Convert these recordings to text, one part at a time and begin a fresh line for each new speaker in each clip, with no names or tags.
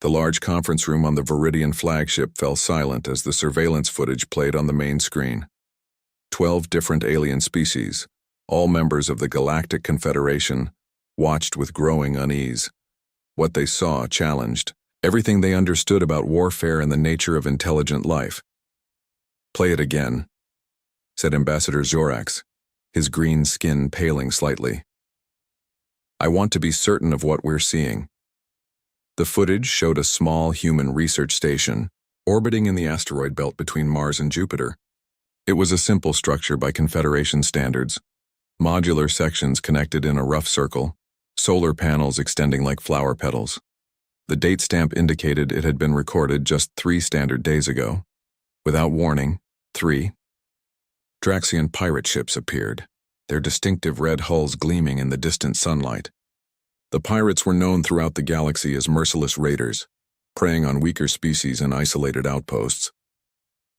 The large conference room on the Viridian flagship fell silent as the surveillance footage played on the main screen. 12 different alien species, all members of the Galactic Confederation, watched with growing unease. What they saw challenged everything they understood about warfare and the nature of intelligent life. "Play it again," said Ambassador Zorax, his green skin paling slightly. "I want to be certain of what we're seeing." The footage showed a small human research station orbiting in the asteroid belt between Mars and Jupiter. It was a simple structure by Confederation standards, modular sections connected in a rough circle, solar panels extending like flower petals. The date stamp indicated it had been recorded just 3 standard days ago. Without warning, 3 Draxian pirate ships appeared, their distinctive red hulls gleaming in the distant sunlight. The pirates were known throughout the galaxy as merciless raiders, preying on weaker species in isolated outposts.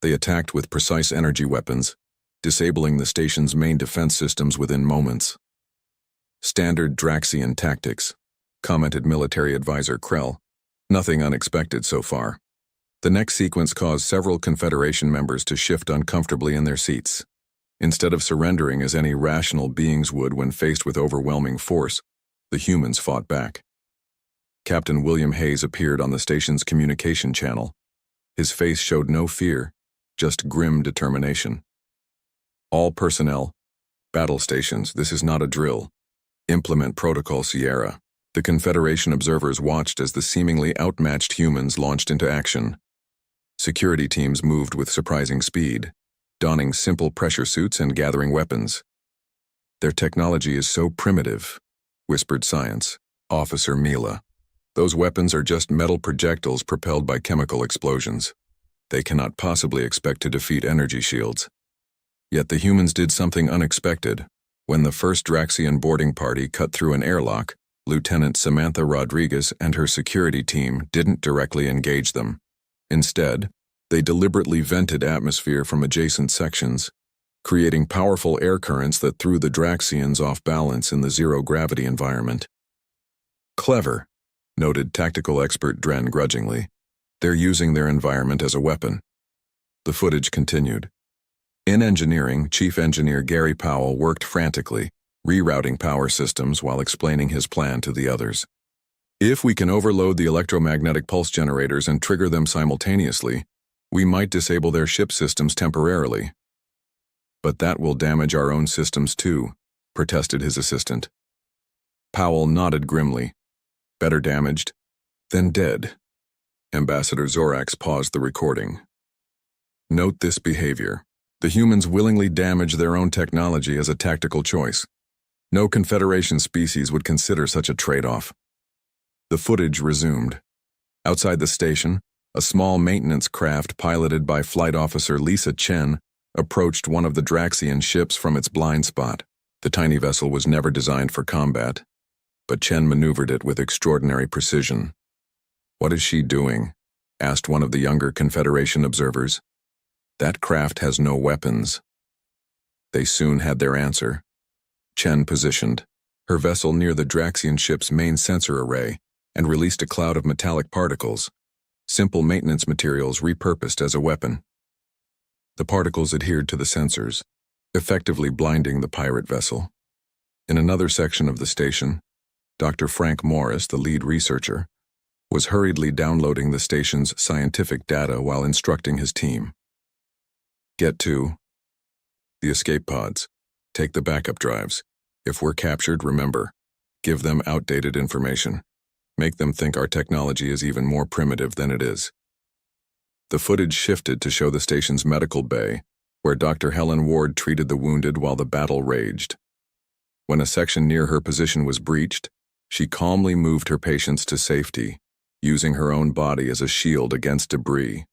They attacked with precise energy weapons, disabling the station's main defense systems within moments. "Standard Draxian tactics," commented military advisor Krell. "Nothing unexpected so far." The next sequence caused several Confederation members to shift uncomfortably in their seats. Instead of surrendering as any rational beings would when faced with overwhelming force, the humans fought back. Captain William Hayes appeared on the station's communication channel. His face showed no fear, just grim determination. "All personnel, battle stations, this is not a drill. Implement Protocol Sierra." The Confederation observers watched as the seemingly outmatched humans launched into action. Security teams moved with surprising speed, donning simple pressure suits and gathering weapons. "Their technology is so primitive," whispered Science Officer Mila. "Those weapons are just metal projectiles propelled by chemical explosions. They cannot possibly expect to defeat energy shields." Yet the humans did something unexpected. When the first Draxian boarding party cut through an airlock, Lieutenant Samantha Rodriguez and her security team didn't directly engage them. Instead, they deliberately vented atmosphere from adjacent sections, creating powerful air currents that threw the Draxians off balance in the zero-gravity environment. "Clever," noted tactical expert Dren grudgingly. "They're using their environment as a weapon." The footage continued. In engineering, Chief Engineer Gary Powell worked frantically, rerouting power systems while explaining his plan to the others. "If we can overload the electromagnetic pulse generators and trigger them simultaneously, we might disable their ship systems temporarily." "But that will damage our own systems too," protested his assistant. Powell nodded grimly. "Better damaged than dead." Ambassador Zorax paused the recording. "Note this behavior. The humans willingly damage their own technology as a tactical choice. No Confederation species would consider such a trade-off." The footage resumed. Outside the station, a small maintenance craft piloted by Flight Officer Lisa Chen approached one of the Draxian ships from its blind spot. The tiny vessel was never designed for combat, but Chen maneuvered it with extraordinary precision. "What is she doing?" asked one of the younger Confederation observers. "That craft has no weapons." They soon had their answer. Chen positioned her vessel near the Draxian ship's main sensor array and released a cloud of metallic particles, simple maintenance materials repurposed as a weapon. The particles adhered to the sensors, effectively blinding the pirate vessel. In another section of the station, Dr. Frank Morris, the lead researcher, was hurriedly downloading the station's scientific data while instructing his team. "Get to the escape pods. Take the backup drives. If we're captured, remember, give them outdated information. Make them think our technology is even more primitive than it is." The footage shifted to show the station's medical bay, where Dr. Helen Ward treated the wounded while the battle raged. When a section near her position was breached, she calmly moved her patients to safety, using her own body as a shield against debris.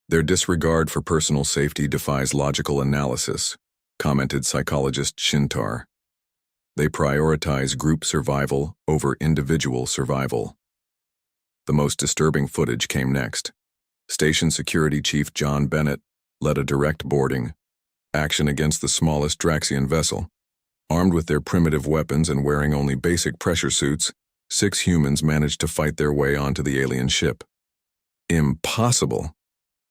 "Their disregard for personal safety defies logical analysis," commented psychologist Shintar. "They prioritize group survival over individual survival." The most disturbing footage came next. Station Security Chief John Bennett led a direct boarding action against the smallest Draxian vessel. Armed with their primitive weapons and wearing only basic pressure suits, 6 humans managed to fight their way onto the alien ship. Impossible,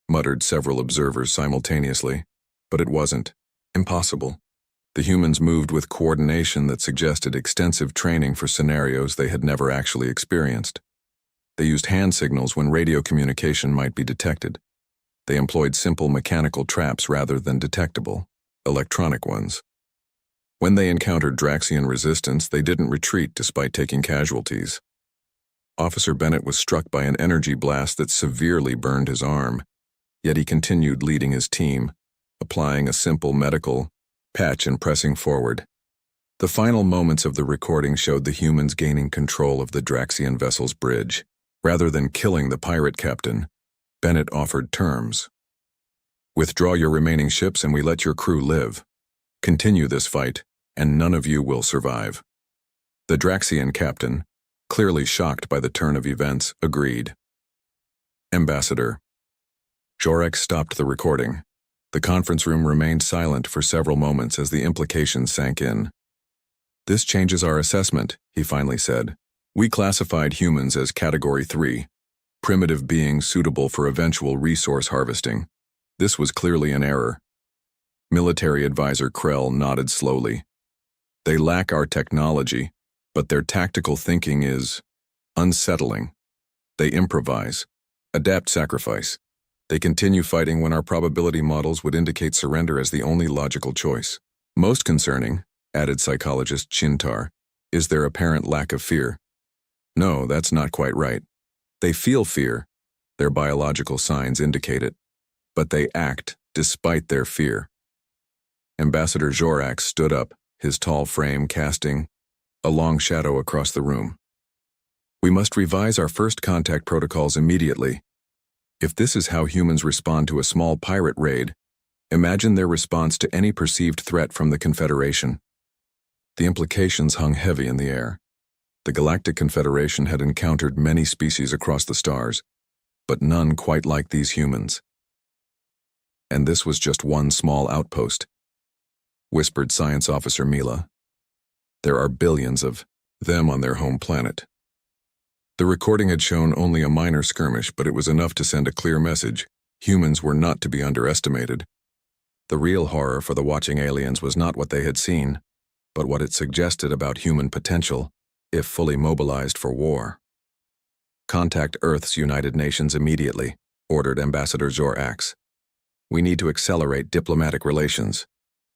muttered several observers simultaneously, but it wasn't impossible. The humans moved with coordination that suggested extensive training for scenarios they had never actually experienced. They used hand signals when radio communication might be detected. They employed simple mechanical traps rather than detectable, electronic ones. When they encountered Draxian resistance, they didn't retreat despite taking casualties. Officer Bennett was struck by an energy blast that severely burned his arm, yet he continued leading his team, applying a simple medical patch and pressing forward. The final moments of the recording showed the humans gaining control of the Draxian vessel's bridge. Rather than killing the pirate captain, Bennett offered terms. Withdraw your remaining ships and we let your crew live. Continue this fight, and none of you will survive. The Draxian captain, clearly shocked by the turn of events, agreed. Ambassador. Jorek stopped the recording. The conference room remained silent for several moments as the implications sank in. This changes our assessment, he finally said. We classified humans as Category 3, primitive beings suitable for eventual resource harvesting. This was clearly an error. Military Advisor Krell nodded slowly. They lack our technology, but their tactical thinking is unsettling. They improvise, adapt sacrifice. They continue fighting when our probability models would indicate surrender as the only logical choice. Most concerning, added psychologist Chintar, is their apparent lack of fear. No, that's not quite right. They feel fear. Their biological signs indicate it. But they act despite their fear. Ambassador Jorax stood up, his tall frame casting a long shadow across the room. We must revise our first contact protocols immediately. If this is how humans respond to a small pirate raid, imagine their response to any perceived threat from the Confederation. The implications hung heavy in the air. The Galactic Confederation had encountered many species across the stars, but none quite like these humans. And this was just one small outpost, whispered Science Officer Mila. There are billions of them on their home planet. The recording had shown only a minor skirmish, but it was enough to send a clear message. Humans were not to be underestimated. The real horror for the watching aliens was not what they had seen, but what it suggested about human potential, if fully mobilized for war. Contact Earth's United Nations immediately, ordered Ambassador Zorax. We need to accelerate diplomatic relations.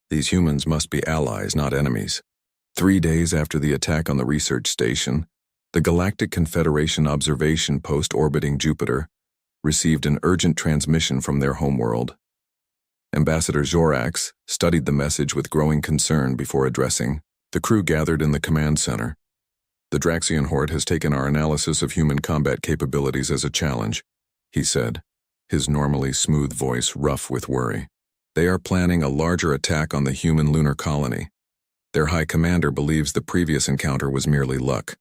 These humans must be allies, not enemies. 3 days after the attack on the research station, the Galactic Confederation observation post orbiting Jupiter received an urgent transmission from their homeworld. Ambassador Zorax studied the message with growing concern before addressing the crew gathered in the command center. The Draxian Horde has taken our analysis of human combat capabilities as a challenge, he said, his normally smooth voice rough with worry. They are planning a larger attack on the human lunar colony. Their high commander believes the previous encounter was merely luck.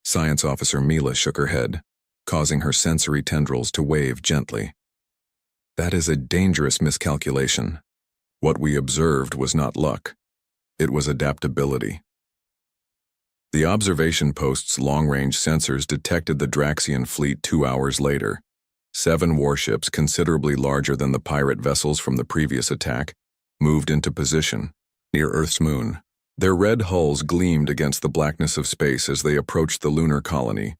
Science Officer Mila shook her head, causing her sensory tendrils to wave gently. That is a dangerous miscalculation. What we observed was not luck. It was adaptability. The observation post's long-range sensors detected the Draxian fleet 2 hours later. 7 warships, considerably larger than the pirate vessels from the previous attack, moved into position near Earth's moon. Their red hulls gleamed against the blackness of space as they approached the lunar colony,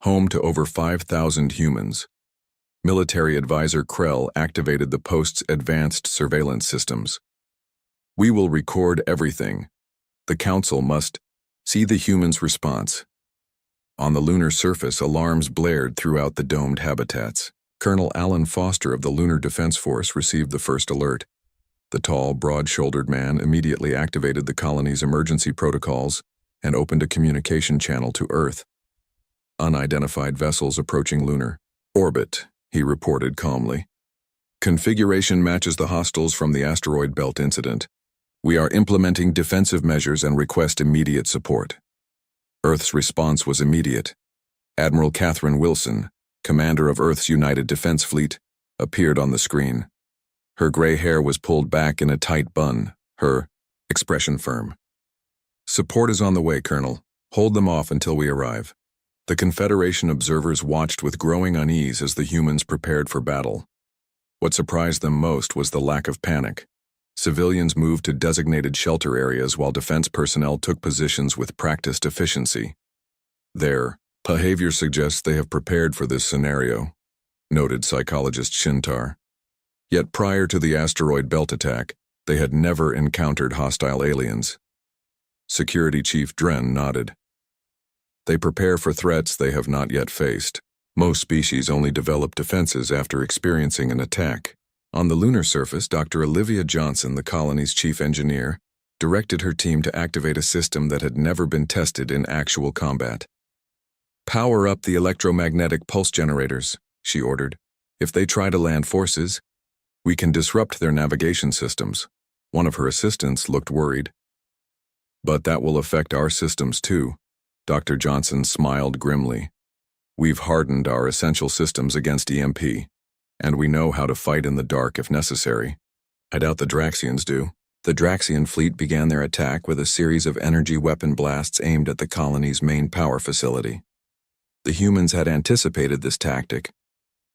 home to over 5,000 humans. Military Advisor Krell activated the post's advanced surveillance systems. We will record everything. The Council must see the humans' response. On the lunar surface, alarms blared throughout the domed habitats. Colonel Alan Foster of the Lunar Defense Force received the first alert. The tall, broad-shouldered man immediately activated the colony's emergency protocols and opened a communication channel to Earth. Unidentified vessels approaching lunar orbit, he reported calmly. Configuration matches the hostiles from the asteroid belt incident. We are implementing defensive measures and request immediate support. Earth's response was immediate. Admiral Catherine Wilson, commander of Earth's United Defense Fleet, appeared on the screen. Her gray hair was pulled back in a tight bun, her expression firm. Support is on the way, Colonel. Hold them off until we arrive. The Confederation observers watched with growing unease as the humans prepared for battle. What surprised them most was the lack of panic. Civilians moved to designated shelter areas while defense personnel took positions with practiced efficiency. Their behavior suggests they have prepared for this scenario, noted psychologist Shintar. Yet prior to the asteroid belt attack, they had never encountered hostile aliens. Security Chief Dren nodded. They prepare for threats they have not yet faced. Most species only develop defenses after experiencing an attack. On the lunar surface, Dr. Olivia Johnson, the colony's chief engineer, directed her team to activate a system that had never been tested in actual combat. "Power up the electromagnetic pulse generators," she ordered. "If they try to land forces, we can disrupt their navigation systems." One of her assistants looked worried. "But that will affect our systems too." Dr. Johnson smiled grimly. "We've hardened our essential systems against EMP, and we know how to fight in the dark if necessary." "I doubt the Draxians do." The Draxian fleet began their attack with a series of energy weapon blasts aimed at the colony's main power facility. The humans had anticipated this tactic.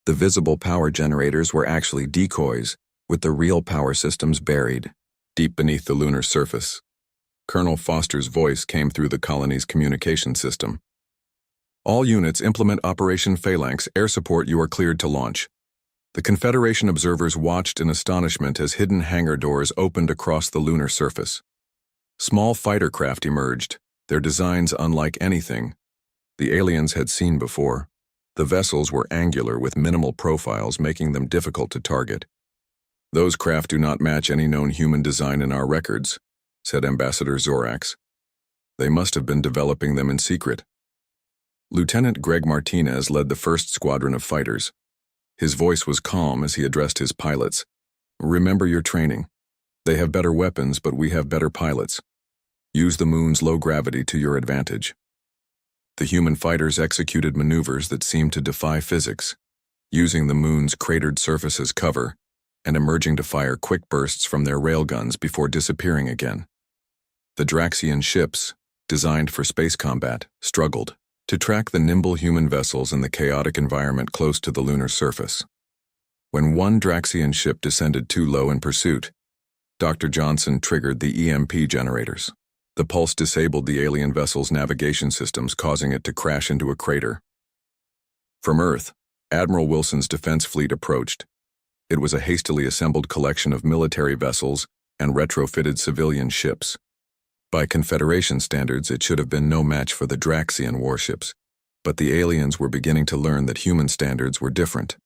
The visible power generators were actually decoys, with the real power systems buried deep beneath the lunar surface. Colonel Foster's voice came through the colony's communication system. "All units implement Operation Phalanx. Air support, you are cleared to launch." The Confederation observers watched in astonishment as hidden hangar doors opened across the lunar surface. Small fighter craft emerged, their designs unlike anything the aliens had seen before. The vessels were angular with minimal profiles, making them difficult to target. "Those craft do not match any known human design in our records," said Ambassador Zorax. "They must have been developing them in secret." Lieutenant Greg Martinez led the first squadron of fighters. His voice was calm as he addressed his pilots. "Remember your training. They have better weapons, but we have better pilots. Use the moon's low gravity to your advantage." The human fighters executed maneuvers that seemed to defy physics, using the moon's cratered surface as cover and emerging to fire quick bursts from their railguns before disappearing again. The Draxian ships, designed for space combat, struggled to track the nimble human vessels in the chaotic environment close to the lunar surface. When one Draxian ship descended too low in pursuit, Dr. Johnson triggered the EMP generators. The pulse disabled the alien vessel's navigation systems, causing it to crash into a crater. From Earth, Admiral Wilson's defense fleet approached. It was a hastily assembled collection of military vessels and retrofitted civilian ships. By Confederation standards, it should have been no match for the Draxian warships, but the aliens were beginning to learn that human standards were different.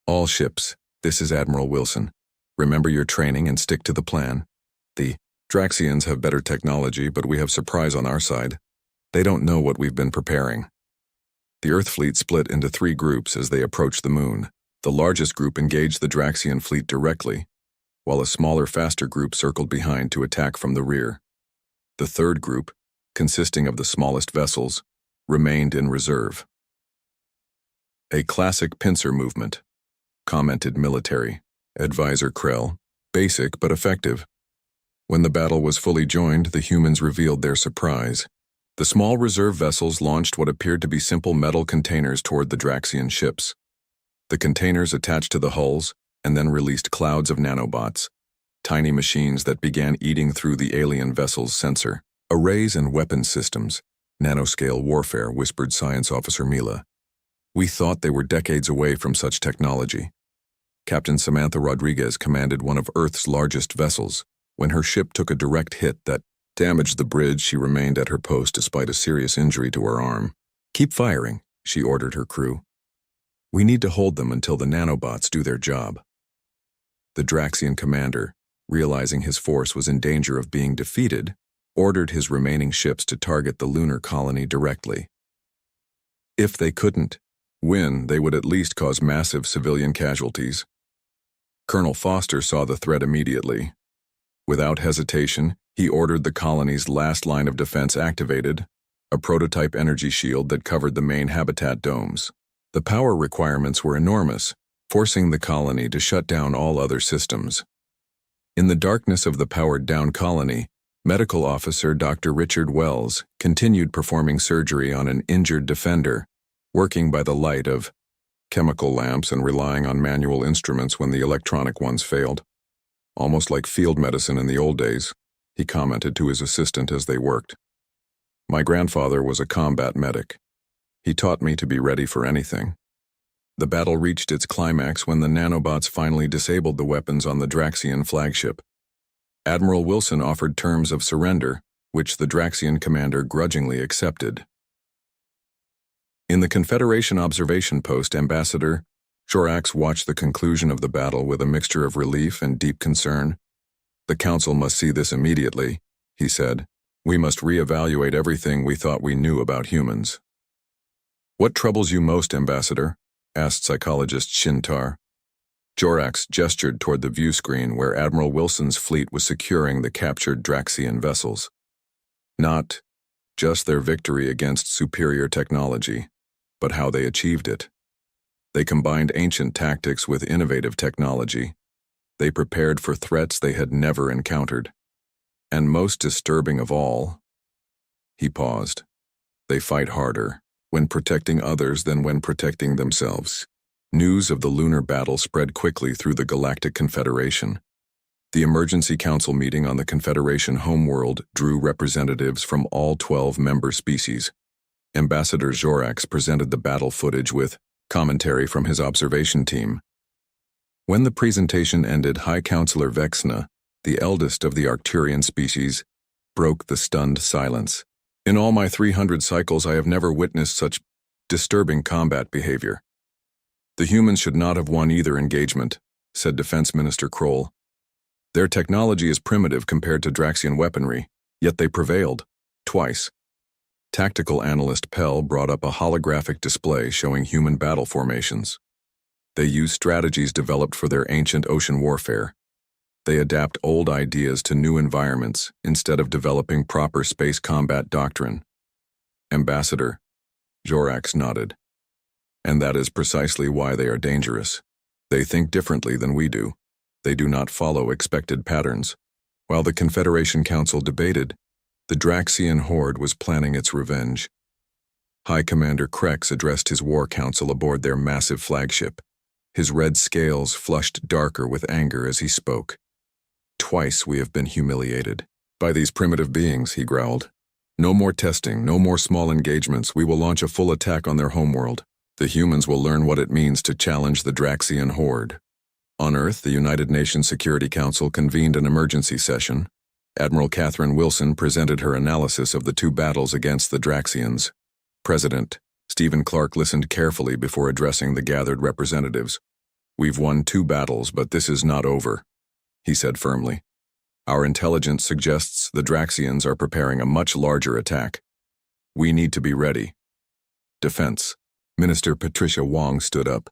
"All ships, this is Admiral Wilson. Remember your training and stick to the plan. The Draxians have better technology, but we have surprise on our side. They don't know what we've been preparing." The Earth fleet split into 3 groups as they approached the moon. The largest group engaged the Draxian fleet directly, while a smaller, faster group circled behind to attack from the rear. The third group, consisting of the smallest vessels, remained in reserve. "A classic pincer movement," commented military advisor Krell. "Basic but effective." When the battle was fully joined, the humans revealed their surprise. The small reserve vessels launched what appeared to be simple metal containers toward the Draxian ships. The containers attached to the hulls and then released clouds of nanobots, tiny machines that began eating through the alien vessel's sensor. "Arrays and weapons systems, nanoscale warfare," whispered Science Officer Mila. "We thought they were decades away from such technology." Captain Samantha Rodriguez commanded one of Earth's largest vessels. When her ship took a direct hit that damaged the bridge, she remained at her post despite a serious injury to her arm. "Keep firing," she ordered her crew. "We need to hold them until the nanobots do their job." The Draxian commander, realizing his force was in danger of being defeated, ordered his remaining ships to target the lunar colony directly. If they couldn't win, they would at least cause massive civilian casualties. Colonel Foster saw the threat immediately. Without hesitation, he ordered the colony's last line of defense activated, a prototype energy shield that covered the main habitat domes. The power requirements were enormous, forcing the colony to shut down all other systems. In the darkness of the powered-down colony, Medical officer Dr. Richard Wells continued performing surgery on an injured defender, working by the light of chemical lamps and relying on manual instruments when the electronic ones failed. Almost like field medicine in the old days, he commented to his assistant as they worked. My grandfather was a combat medic. He taught me to be ready for anything. The battle reached its climax when the nanobots finally disabled the weapons on the Draxian flagship. Admiral Wilson offered terms of surrender, which the Draxian commander grudgingly accepted. In the Confederation observation post, Ambassador Jorax watched the conclusion of the battle with a mixture of relief and deep concern. "The Council must see this immediately," he said. "We must reevaluate everything we thought we knew about humans." "What troubles you most, Ambassador?" asked psychologist Shintar. Jorax gestured toward the view screen where Admiral Wilson's fleet was securing the captured Draxian vessels. Not just their victory against superior technology, but how they achieved it. They combined ancient tactics with innovative technology. They prepared for threats they had never encountered. And most disturbing of all, he paused, they fight harder when protecting others than when protecting themselves. News of the lunar battle spread quickly through the Galactic Confederation. The Emergency Council meeting on the Confederation homeworld drew representatives from all 12 member species. Ambassador Jorax presented the battle footage with commentary from his observation team. When the presentation ended, High Counselor Vexna, the eldest of the Arcturian species, broke the stunned silence. "In all my 300 cycles, I have never witnessed such disturbing combat behavior. The humans should not have won either engagement," said Defense Minister Kroll. "Their technology is primitive compared to Draxian weaponry, yet they prevailed, twice." Tactical analyst Pell brought up a holographic display showing human battle formations. They use strategies developed for their ancient ocean warfare. They adapt old ideas to new environments instead of developing proper space combat doctrine. Ambassador Jorax nodded. "And that is precisely why they are dangerous. They think differently than we do. They do not follow expected patterns." While the Confederation Council debated, the Draxian horde was planning its revenge. High Commander Krex addressed his war council aboard their massive flagship. His red scales flushed darker with anger as he spoke. "Twice we have been humiliated by these primitive beings," he growled. "No more testing, no more small engagements. We will launch a full attack on their homeworld. The humans will learn what it means to challenge the Draxian horde." On Earth, the United Nations Security Council convened an emergency session. Admiral Catherine Wilson presented her analysis of the two battles against the Draxians. President Stephen Clark listened carefully before addressing the gathered representatives. "We've won 2 battles, but this is not over," he said firmly. "Our intelligence suggests the Draxians are preparing a much larger attack. We need to be ready." Defense Minister Patricia Wong stood up.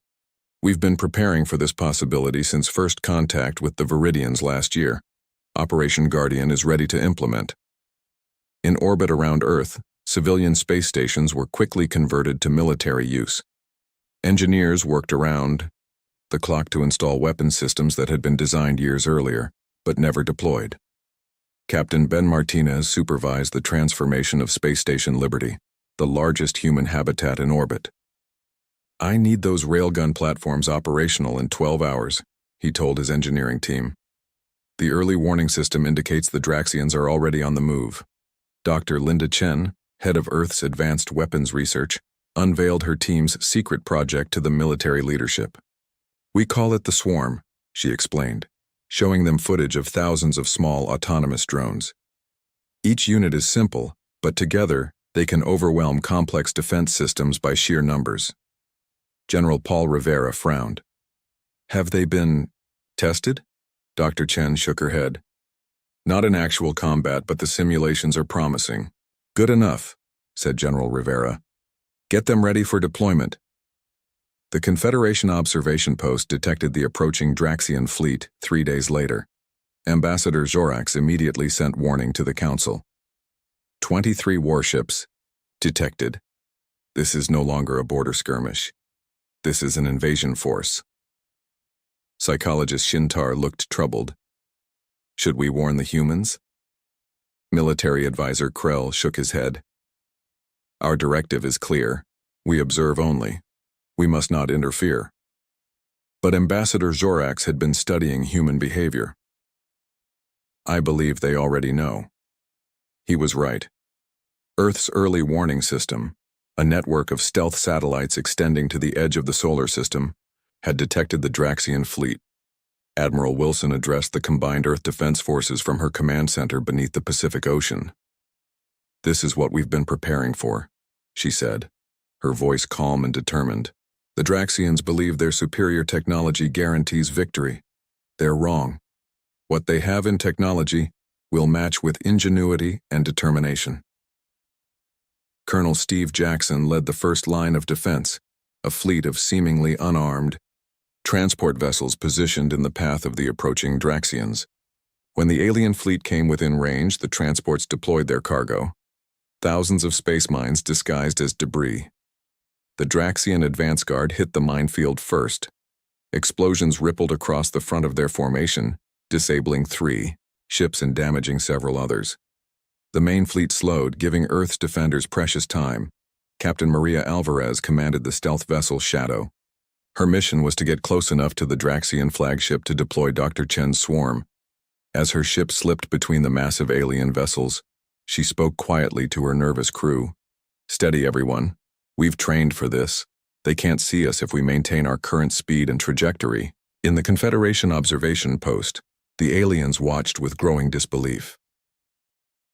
"We've been preparing for this possibility since first contact with the Viridians last year. Operation Guardian is ready to implement." In orbit around Earth, civilian space stations were quickly converted to military use. Engineers worked around the clock to install weapon systems that had been designed years earlier, but never deployed. Captain Ben Martinez supervised the transformation of Space Station Liberty, the largest human habitat in orbit. "I need those railgun platforms operational in 12 hours, he told his engineering team. "The early warning system indicates the Draxians are already on the move." Dr. Linda Chen, head of Earth's Advanced Weapons Research, unveiled her team's secret project to the military leadership. "We call it the Swarm," she explained, showing them footage of thousands of small autonomous drones. Each unit is simple, but together they can overwhelm complex defense systems by sheer numbers. General Paul Rivera frowned. "Have they been tested?" Dr. Chen shook her head. "Not in actual combat, but the simulations are promising." "Good enough," said General Rivera. "Get them ready for deployment." The Confederation observation post detected the approaching Draxian fleet 3 days later. Ambassador Jorax immediately sent warning to the Council. 23 warships detected. This is no longer a border skirmish. This is an invasion force. Psychologist Shintar looked troubled. "Should we warn the humans?" Military advisor Krell shook his head. Our directive is clear. We observe only. We must not interfere. But Ambassador Zorax had been studying human behavior. I believe they already know. He was right. Earth's early warning system, a network of stealth satellites extending to the edge of the solar system, had detected the Draxian fleet. Admiral Wilson addressed the combined Earth Defense Forces from her command center beneath the Pacific Ocean. This is what we've been preparing for, she said, her voice calm and determined. The Draxians believe their superior technology guarantees victory. They're wrong. What they have in technology will match with ingenuity and determination. Colonel Steve Jackson led the first line of defense, a fleet of seemingly unarmed transport vessels positioned in the path of the approaching Draxians. When the alien fleet came within range, the transports deployed their cargo, thousands of space mines disguised as debris. The Draxian advance guard hit the minefield first. Explosions rippled across the front of their formation, disabling 3 ships and damaging several others. The main fleet slowed, giving Earth's defenders precious time. Captain Maria Alvarez commanded the stealth vessel Shadow. Her mission was to get close enough to the Draxian flagship to deploy Dr. Chen's swarm. As her ship slipped between the massive alien vessels, she spoke quietly to her nervous crew. Steady, everyone. We've trained for this. They can't see us if we maintain our current speed and trajectory. In the Confederation observation post, the aliens watched with growing disbelief.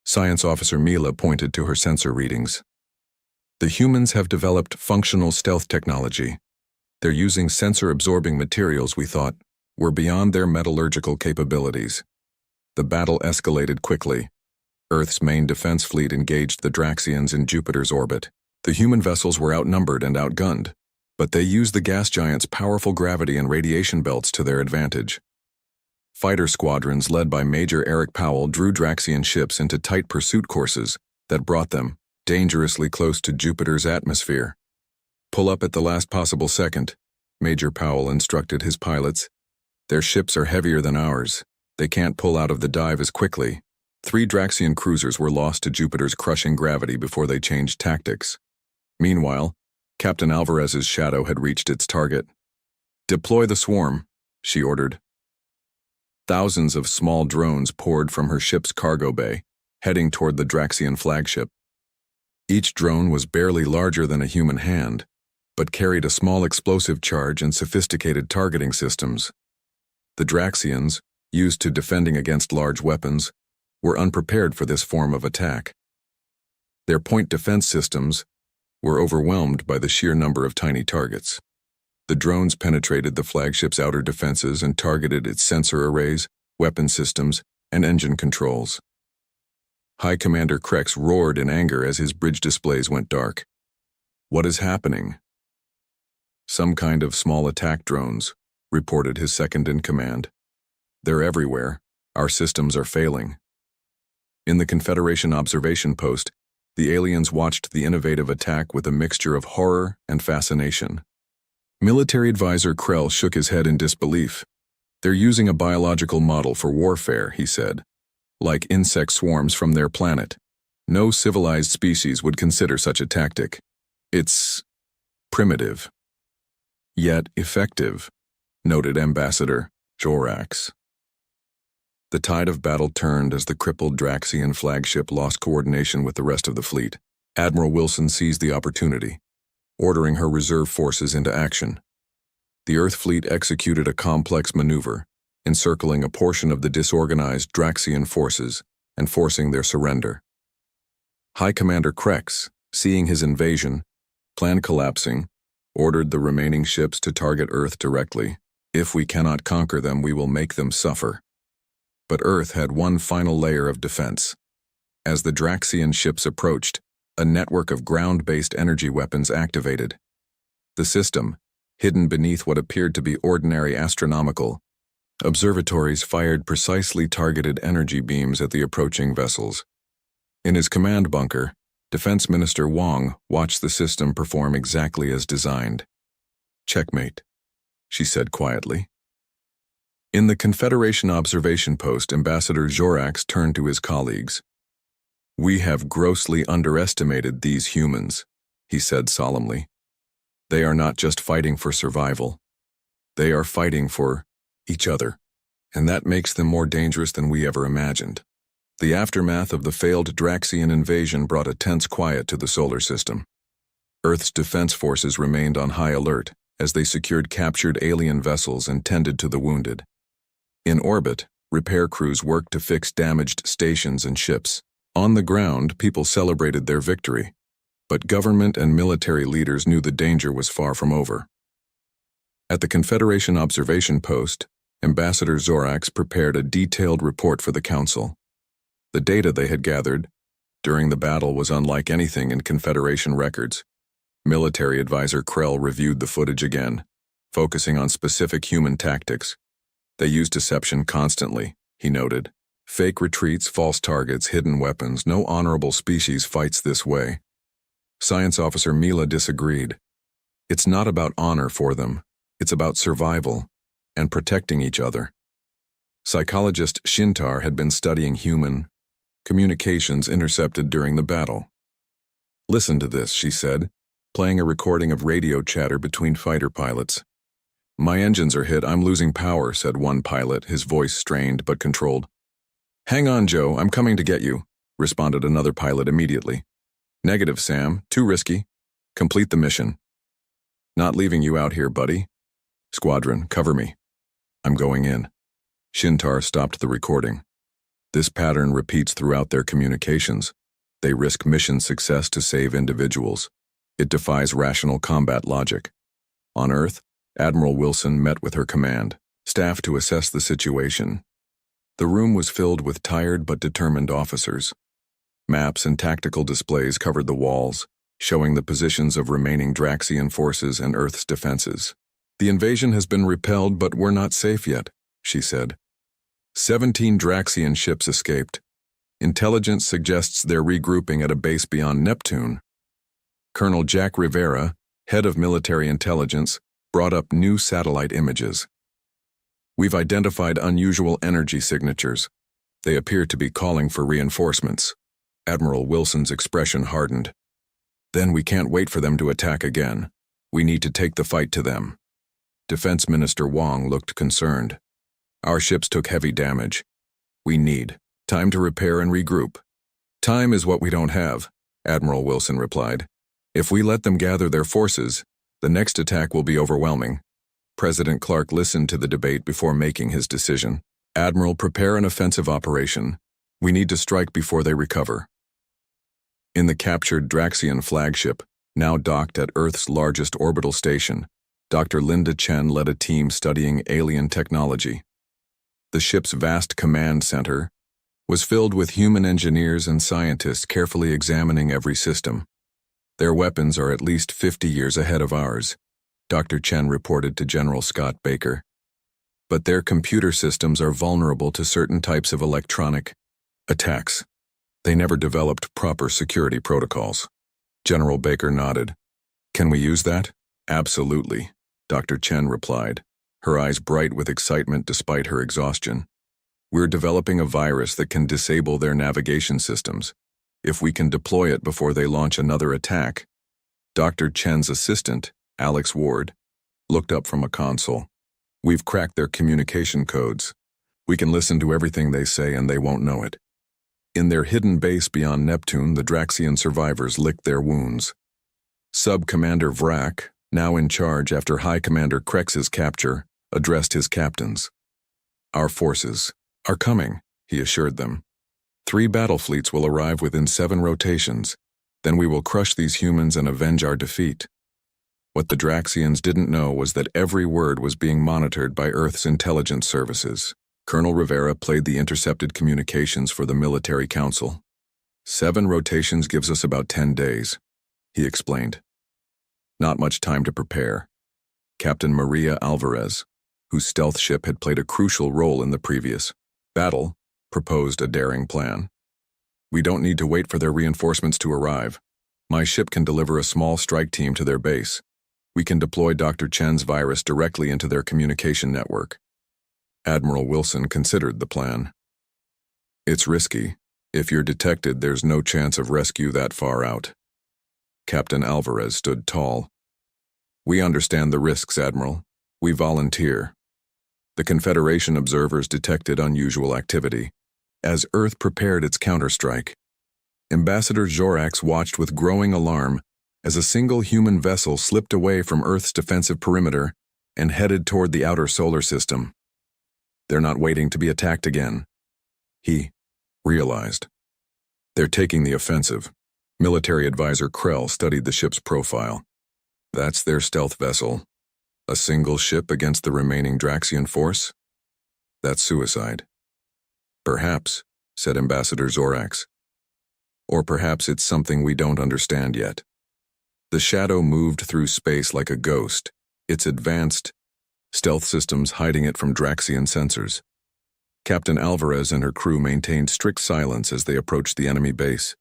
Science Officer Mila pointed to her sensor readings. The humans have developed functional stealth technology. They're using sensor-absorbing materials we thought were beyond their metallurgical capabilities. The battle escalated quickly. Earth's main defense fleet engaged the Draxians in Jupiter's orbit. The human vessels were outnumbered and outgunned, but they used the gas giant's powerful gravity and radiation belts to their advantage. Fighter squadrons led by Major Eric Powell drew Draxian ships into tight pursuit courses that brought them dangerously close to Jupiter's atmosphere. Pull up at the last possible second, Major Powell instructed his pilots. Their ships are heavier than ours. They can't pull out of the dive as quickly. 3 Draxian cruisers were lost to Jupiter's crushing gravity before they changed tactics. Meanwhile, Captain Alvarez's Shadow had reached its target. Deploy the swarm, she ordered. Thousands of small drones poured from her ship's cargo bay, heading toward the Draxian flagship. Each drone was barely larger than a human hand, but carried a small explosive charge and sophisticated targeting systems. The Draxians, used to defending against large weapons, were unprepared for this form of attack. Their point defense systems were overwhelmed by the sheer number of tiny targets. The drones penetrated the flagship's outer defenses and targeted its sensor arrays, weapon systems, and engine controls. High Commander Krex roared in anger as his bridge displays went dark. What is happening? Some kind of small attack drones, reported his second-in-command. They're everywhere. Our systems are failing. In the Confederation observation post, the aliens watched the innovative attack with a mixture of horror and fascination. Military advisor Krell shook his head in disbelief. They're using a biological model for warfare, he said. Like insect swarms from their planet. No civilized species would consider such a tactic. It's primitive. Yet effective, noted Ambassador Zorax. The tide of battle turned as the crippled Draxian flagship lost coordination with the rest of the fleet. Admiral Wilson seized the opportunity, ordering her reserve forces into action. The Earth fleet executed a complex maneuver, encircling a portion of the disorganized Draxian forces and forcing their surrender. High Commander Krex, seeing his invasion, plan collapsing, ordered the remaining ships to target Earth directly. If we cannot conquer them, we will make them suffer. But Earth had one final layer of defense. As the Draxian ships approached, a network of ground-based energy weapons activated. The system, hidden beneath what appeared to be ordinary astronomical observatories, fired precisely targeted energy beams at the approaching vessels. In his command bunker, Defense Minister Wong watched the system perform exactly as designed. Checkmate, she said quietly. In the Confederation observation post, Ambassador Zorax turned to his colleagues. "We have grossly underestimated these humans," he said solemnly. "They are not just fighting for survival. They are fighting for each other, and that makes them more dangerous than we ever imagined." The aftermath of the failed Draxian invasion brought a tense quiet to the solar system. Earth's defense forces remained on high alert as they secured captured alien vessels and tended to the wounded. In orbit, repair crews worked to fix damaged stations and ships. On the ground, people celebrated their victory, but government and military leaders knew the danger was far from over. At the Confederation observation post, Ambassador Zorax prepared a detailed report for the Council. The data they had gathered during the battle was unlike anything in Confederation records. Military advisor Krell reviewed the footage again, focusing on specific human tactics. They used deception constantly, he noted. Fake retreats, false targets, hidden weapons. No honorable species fights this way. Science officer Mila disagreed. It's not about honor for them. It's about survival and protecting each other. Psychologist Shintar had been studying human communications intercepted during the battle. "Listen to this," she said, playing a recording of radio chatter between fighter pilots. "My engines are hit. I'm losing power," said one pilot, his voice strained but controlled. "Hang on, Joe. I'm coming to get you," responded another pilot immediately. "Negative, Sam. Too risky. Complete the mission." "Not leaving you out here, buddy." "Squadron, cover me. I'm going in." Shintar stopped the recording. This pattern repeats throughout their communications. They risk mission success to save individuals. It defies rational combat logic. On Earth, Admiral Wilson met with her command staff to assess the situation. The room was filled with tired but determined officers. Maps and tactical displays covered the walls, showing the positions of remaining Draxian forces and Earth's defenses. "The invasion has been repelled, but we're not safe yet," she said. 17 Draxian ships escaped. Intelligence suggests they're regrouping at a base beyond Neptune. Colonel Jack Rivera, head of military intelligence, brought up new satellite images. "We've identified unusual energy signatures. They appear to be calling for reinforcements." Admiral Wilson's expression hardened. "Then we can't wait for them to attack again. We need to take the fight to them." Defense Minister Wong looked concerned. "Our ships took heavy damage. We need time to repair and regroup." "Time is what we don't have," Admiral Wilson replied. "If we let them gather their forces, the next attack will be overwhelming." President Clark listened to the debate before making his decision. "Admiral, prepare an offensive operation. We need to strike before they recover." In the captured Draxian flagship, now docked at Earth's largest orbital station, Dr. Linda Chen led a team studying alien technology. The ship's vast command center was filled with human engineers and scientists carefully examining every system. "Their weapons are at least 50 years ahead of ours," Dr. Chen reported to General Scott Baker. "But their computer systems are vulnerable to certain types of electronic attacks. They never developed proper security protocols." General Baker nodded. "Can we use that?" "Absolutely," Dr. Chen replied, her eyes bright with excitement despite her exhaustion. "We're developing a virus that can disable their navigation systems. If we can deploy it before they launch another attack." Dr. Chen's assistant, Alex Ward, looked up from a console. "We've cracked their communication codes. We can listen to everything they say and they won't know it." In their hidden base beyond Neptune, the Draxian survivors licked their wounds. Sub-Commander Vrak, now in charge after High Commander Krex's capture, addressed his captains. "Our forces are coming," he assured them. 3 battle fleets will arrive within 7 rotations. Then we will crush these humans and avenge our defeat. What the Draxians didn't know was that every word was being monitored by Earth's intelligence services. Colonel Rivera played the intercepted communications for the military council. 7 rotations gives us about 10 days, he explained. Not much time to prepare. Captain Maria Alvarez, whose stealth ship had played a crucial role in the previous battle, proposed a daring plan. "We don't need to wait for their reinforcements to arrive. My ship can deliver a small strike team to their base. We can deploy Dr. Chen's virus directly into their communication network." Admiral Wilson considered the plan. "It's risky, If you're detected, there's no chance of rescue that far out. Captain Alvarez stood tall. We understand the risks, Admiral. We volunteer. The Confederation observers detected unusual activity. As Earth prepared its counterstrike, Ambassador Zorax watched with growing alarm as a single human vessel slipped away from Earth's defensive perimeter and headed toward the outer solar system. They're not waiting to be attacked again. He realized. They're taking the offensive. Military advisor Krell studied the ship's profile. That's their stealth vessel. A single ship against the remaining Draxian force? That's suicide. Perhaps, said Ambassador Zorax. Or perhaps it's something we don't understand yet. The shadow moved through space like a ghost, its advanced stealth systems hiding it from Draxian sensors. Captain Alvarez and her crew maintained strict silence as they approached the enemy base.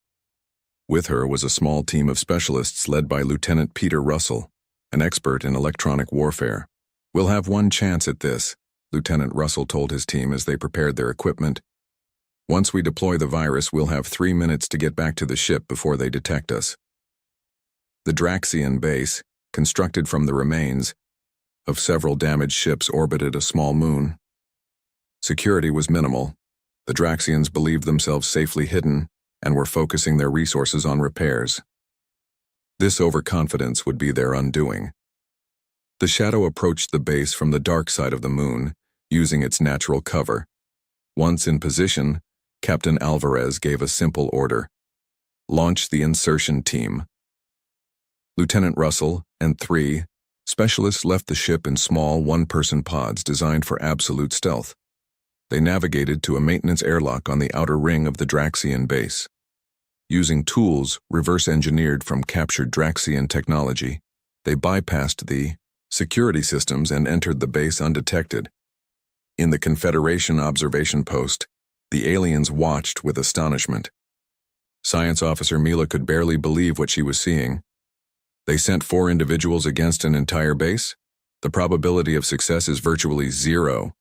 With her was a small team of specialists led by Lieutenant Peter Russell, an expert in electronic warfare. We'll have one chance at this, Lieutenant Russell told his team as they prepared their equipment. Once we deploy the virus, we'll have 3 minutes to get back to the ship before they detect us. The Draxian base, constructed from the remains of several damaged ships, orbited a small moon. Security was minimal. The Draxians believed themselves safely hidden and were focusing their resources on repairs. This overconfidence would be their undoing. The shadow approached the base from the dark side of the moon, using its natural cover. Once in position, Captain Alvarez gave a simple order. Launch the insertion team. Lieutenant Russell and 3 specialists left the ship in small one-person pods designed for absolute stealth. They navigated to a maintenance airlock on the outer ring of the Draxian base. Using tools reverse-engineered from captured Draxian technology, they bypassed the security systems and entered the base undetected. In the Confederation observation post, the aliens watched with astonishment. Science Officer Mila could barely believe what she was seeing. They sent 4 individuals against an entire base? The probability of success is virtually 0.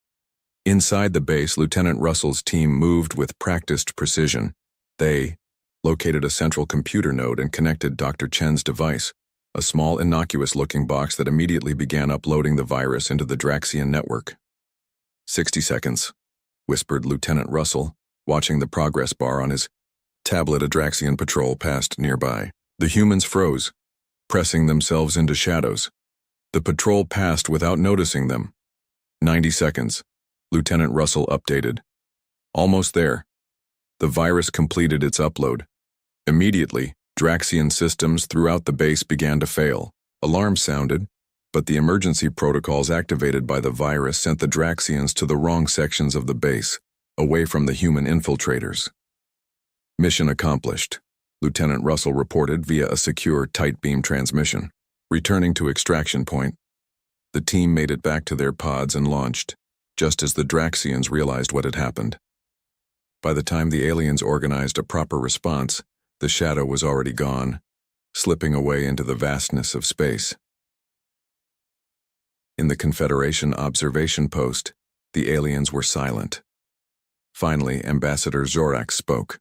Inside the base, Lieutenant Russell's team moved with practiced precision. They located a central computer node and connected Dr. Chen's device, a small innocuous-looking box that immediately began uploading the virus into the Draxian network. 60 seconds, whispered Lieutenant Russell, watching the progress bar on his tablet. A Draxian patrol passed nearby. The humans froze, pressing themselves into shadows. The patrol passed without noticing them. 90 seconds. Lieutenant Russell updated. Almost there. The virus completed its upload. Immediately, Draxian systems throughout the base began to fail. Alarms sounded, but the emergency protocols activated by the virus sent the Draxians to the wrong sections of the base, away from the human infiltrators. Mission accomplished, Lieutenant Russell reported via a secure tight beam transmission. Returning to extraction point, the team made it back to their pods and launched, just as the Draxians realized what had happened. By the time the aliens organized a proper response, the shadow was already gone, slipping away into the vastness of space. In the Confederation observation post, the aliens were silent. Finally, Ambassador Zorax spoke.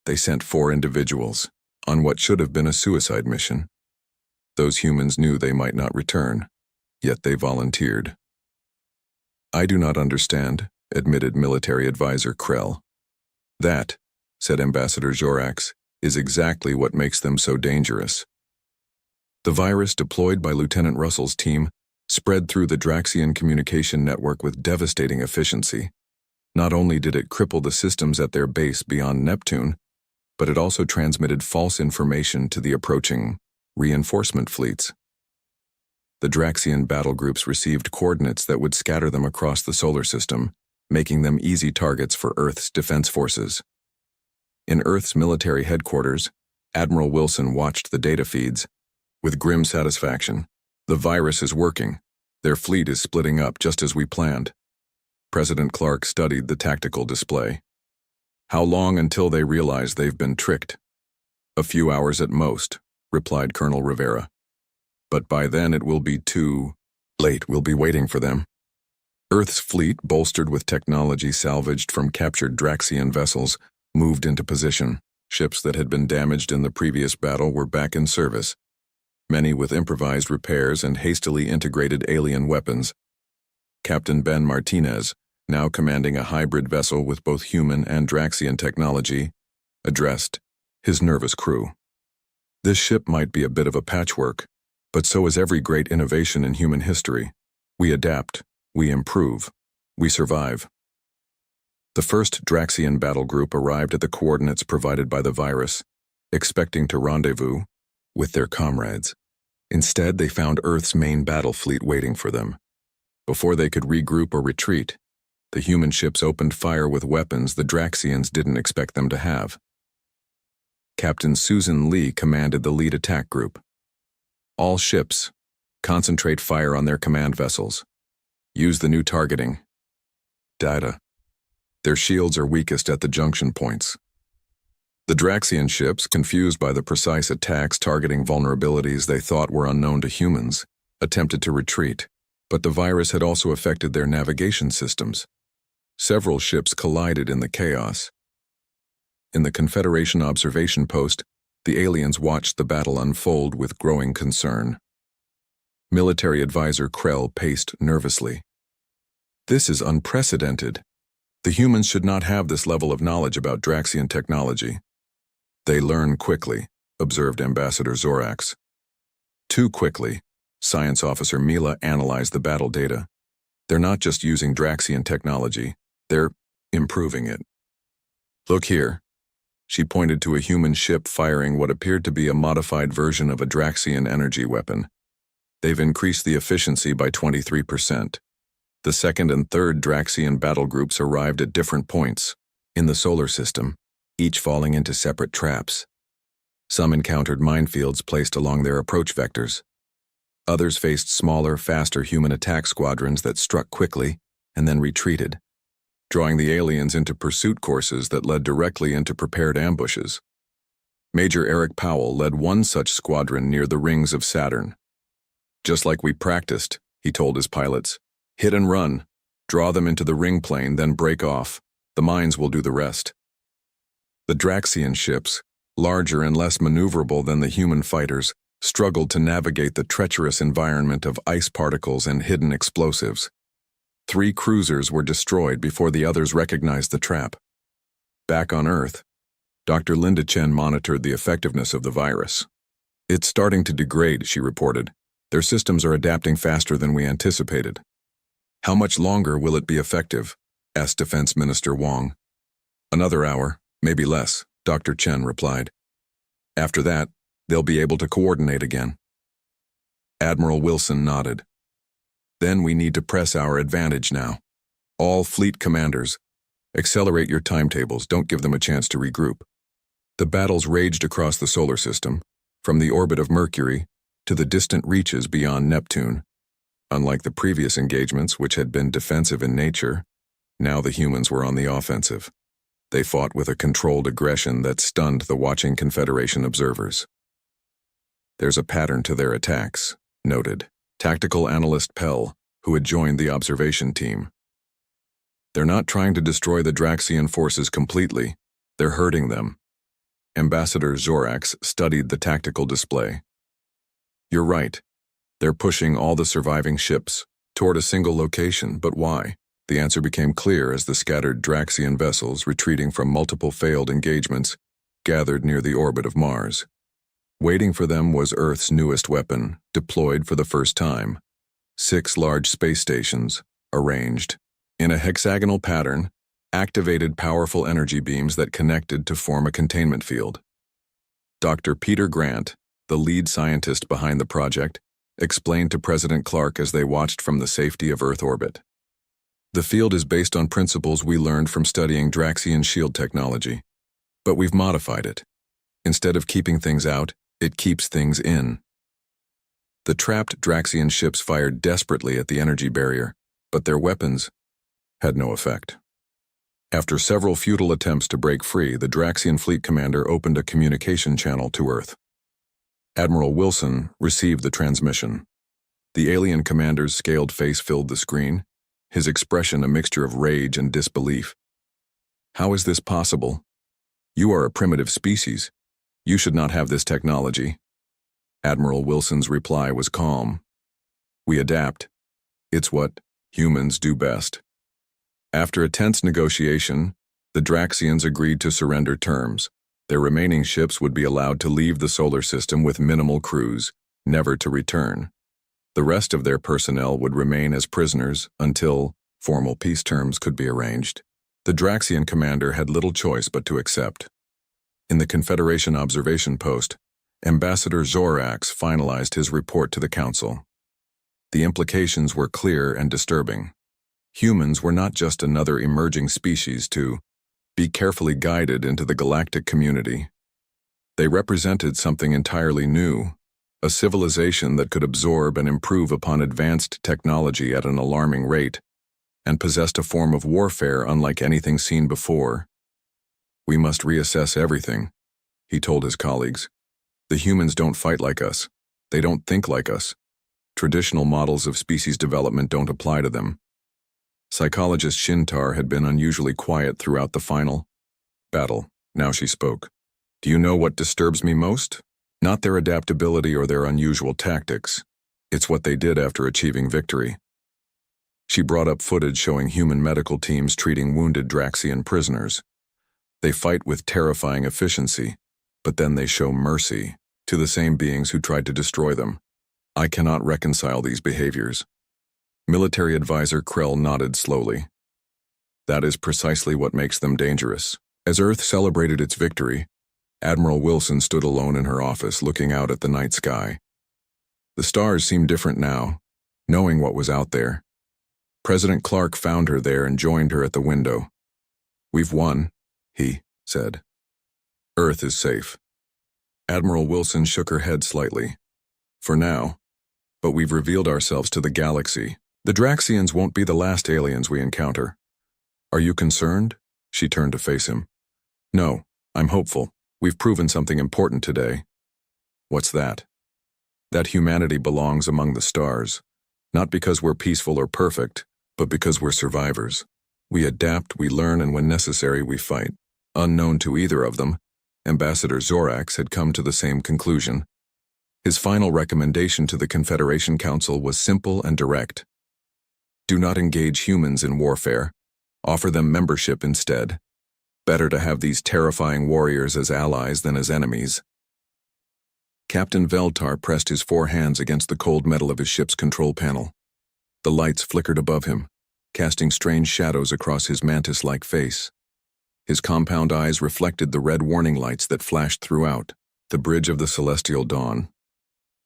They sent 4 individuals on what should have been a suicide mission. Those humans knew they might not return, yet they volunteered. I do not understand, admitted military advisor Krell. That, said Ambassador Zorax, is exactly what makes them so dangerous. The virus deployed by Lieutenant Russell's team spread through the Draxian communication network with devastating efficiency. Not only did it cripple the systems at their base beyond Neptune, but it also transmitted false information to the approaching reinforcement fleets. The Draxian battle groups received coordinates that would scatter them across the solar system, making them easy targets for Earth's defense forces. In Earth's military headquarters, Admiral Wilson watched the data feeds. With grim satisfaction, the virus is working. Their fleet is splitting up just as we planned. President Clark studied the tactical display. How long until they realize they've been tricked? A few hours at most, replied Colonel Rivera. But by then it will be too late. We'll be waiting for them. Earth's fleet, bolstered with technology salvaged from captured Draxian vessels, moved into position. Ships that had been damaged in the previous battle were back in service, many with improvised repairs and hastily integrated alien weapons. Captain Ben Martinez, now commanding a hybrid vessel with both human and Draxian technology, addressed his nervous crew. This ship might be a bit of a patchwork, but so is every great innovation in human history. We adapt, we improve, we survive. The first Draxian battle group arrived at the coordinates provided by the virus, expecting to rendezvous with their comrades. Instead, they found Earth's main battle fleet waiting for them. Before they could regroup or retreat, the human ships opened fire with weapons the Draxians didn't expect them to have. Captain Susan Lee commanded the lead attack group. All ships, concentrate fire on their command vessels. Use the new targeting. Data. Their shields are weakest at the junction points. The Draxian ships, confused by the precise attacks targeting vulnerabilities they thought were unknown to humans, attempted to retreat, but the virus had also affected their navigation systems. Several ships collided in the chaos. In the Confederation observation post, the aliens watched the battle unfold with growing concern. Military advisor Krell paced nervously. This is unprecedented. The humans should not have this level of knowledge about Draxian technology. They learn quickly, observed Ambassador Zorax. Too quickly, Science Officer Mila analyzed the battle data. They're not just using Draxian technology, they're improving it. Look here. She pointed to a human ship firing what appeared to be a modified version of a Draxian energy weapon. They've increased the efficiency by 23%. The second and third Draxian battle groups arrived at different points in the solar system, each falling into separate traps. Some encountered minefields placed along their approach vectors. Others faced smaller, faster human attack squadrons that struck quickly and then retreated, drawing the aliens into pursuit courses that led directly into prepared ambushes. Major Eric Powell led one such squadron near the rings of Saturn. Just like we practiced, he told his pilots. Hit and run. Draw them into the ring plane, then break off. The mines will do the rest. The Draxian ships, larger and less maneuverable than the human fighters, struggled to navigate the treacherous environment of ice particles and hidden explosives. 3 cruisers were destroyed before the others recognized the trap. Back on Earth, Dr. Linda Chen monitored the effectiveness of the virus. It's starting to degrade, she reported. Their systems are adapting faster than we anticipated. How much longer will it be effective? Asked Defense Minister Wong. Another hour, maybe less, Dr. Chen replied. After that, they'll be able to coordinate again. Admiral Wilson nodded. Then we need to press our advantage now. All fleet commanders, accelerate your timetables, don't give them a chance to regroup. The battles raged across the solar system, from the orbit of Mercury to the distant reaches beyond Neptune. Unlike the previous engagements, which had been defensive in nature, now the humans were on the offensive. They fought with a controlled aggression that stunned the watching Confederation observers. There's a pattern to their attacks, noted Tactical Analyst Pell, who had joined the observation team. They're not trying to destroy the Draxian forces completely, they're hurting them. Ambassador Zorax studied the tactical display. You're right. They're pushing all the surviving ships toward a single location, but why? The answer became clear as the scattered Draxian vessels retreating from multiple failed engagements gathered near the orbit of Mars. Waiting for them was Earth's newest weapon, deployed for the first time. 6 large space stations, arranged in a hexagonal pattern, activated powerful energy beams that connected to form a containment field. Dr. Peter Grant, the lead scientist behind the project, explained to President Clark as they watched from the safety of Earth orbit. The field is based on principles we learned from studying Draxian shield technology, but we've modified it. Instead of keeping things out, it keeps things in. The trapped Draxian ships fired desperately at the energy barrier, but their weapons had no effect. After several futile attempts to break free, the Draxian fleet commander opened a communication channel to Earth. Admiral Wilson received the transmission. The alien commander's scaled face filled the screen, his expression a mixture of rage and disbelief. How is this possible? You are a primitive species. You should not have this technology. Admiral Wilson's reply was calm. We adapt. It's what humans do best. After a tense negotiation, the Draxians agreed to surrender terms. Their remaining ships would be allowed to leave the solar system with minimal crews, never to return. The rest of their personnel would remain as prisoners until formal peace terms could be arranged. The Draxian commander had little choice but to accept. In the Confederation observation post, Ambassador Zorax finalized his report to the Council. The implications were clear and disturbing. Humans were not just another emerging species to be carefully guided into the galactic community. They represented something entirely new, a civilization that could absorb and improve upon advanced technology at an alarming rate, and possessed a form of warfare unlike anything seen before. We must reassess everything, he told his colleagues. The humans don't fight like us. They don't think like us. Traditional models of species development don't apply to them. Psychologist Shintar had been unusually quiet throughout the final battle. Now she spoke. Do you know what disturbs me most? Not their adaptability or their unusual tactics. It's what they did after achieving victory. She brought up footage showing human medical teams treating wounded Draxian prisoners. They fight with terrifying efficiency, but then they show mercy to the same beings who tried to destroy them. I cannot reconcile these behaviors. Military advisor Krell nodded slowly. That is precisely what makes them dangerous. As Earth celebrated its victory, Admiral Wilson stood alone in her office looking out at the night sky. The stars seemed different now, knowing what was out there. President Clark found her there and joined her at the window. We've won, he said. Earth is safe. Admiral Wilson shook her head slightly. For now. But we've revealed ourselves to the galaxy. The Draxians won't be the last aliens we encounter. Are you concerned? She turned to face him. No, I'm hopeful. We've proven something important today. What's that? That humanity belongs among the stars. Not because we're peaceful or perfect, but because we're survivors. We adapt, we learn, and when necessary, we fight. Unknown to either of them, Ambassador Zorax had come to the same conclusion. His final recommendation to the Confederation Council was simple and direct. Do not engage humans in warfare. Offer them membership instead. Better to have these terrifying warriors as allies than as enemies. Captain Veltar pressed his 4 hands against the cold metal of his ship's control panel. The lights flickered above him, casting strange shadows across his mantis-like face. His compound eyes reflected the red warning lights that flashed throughout, the bridge of the celestial dawn.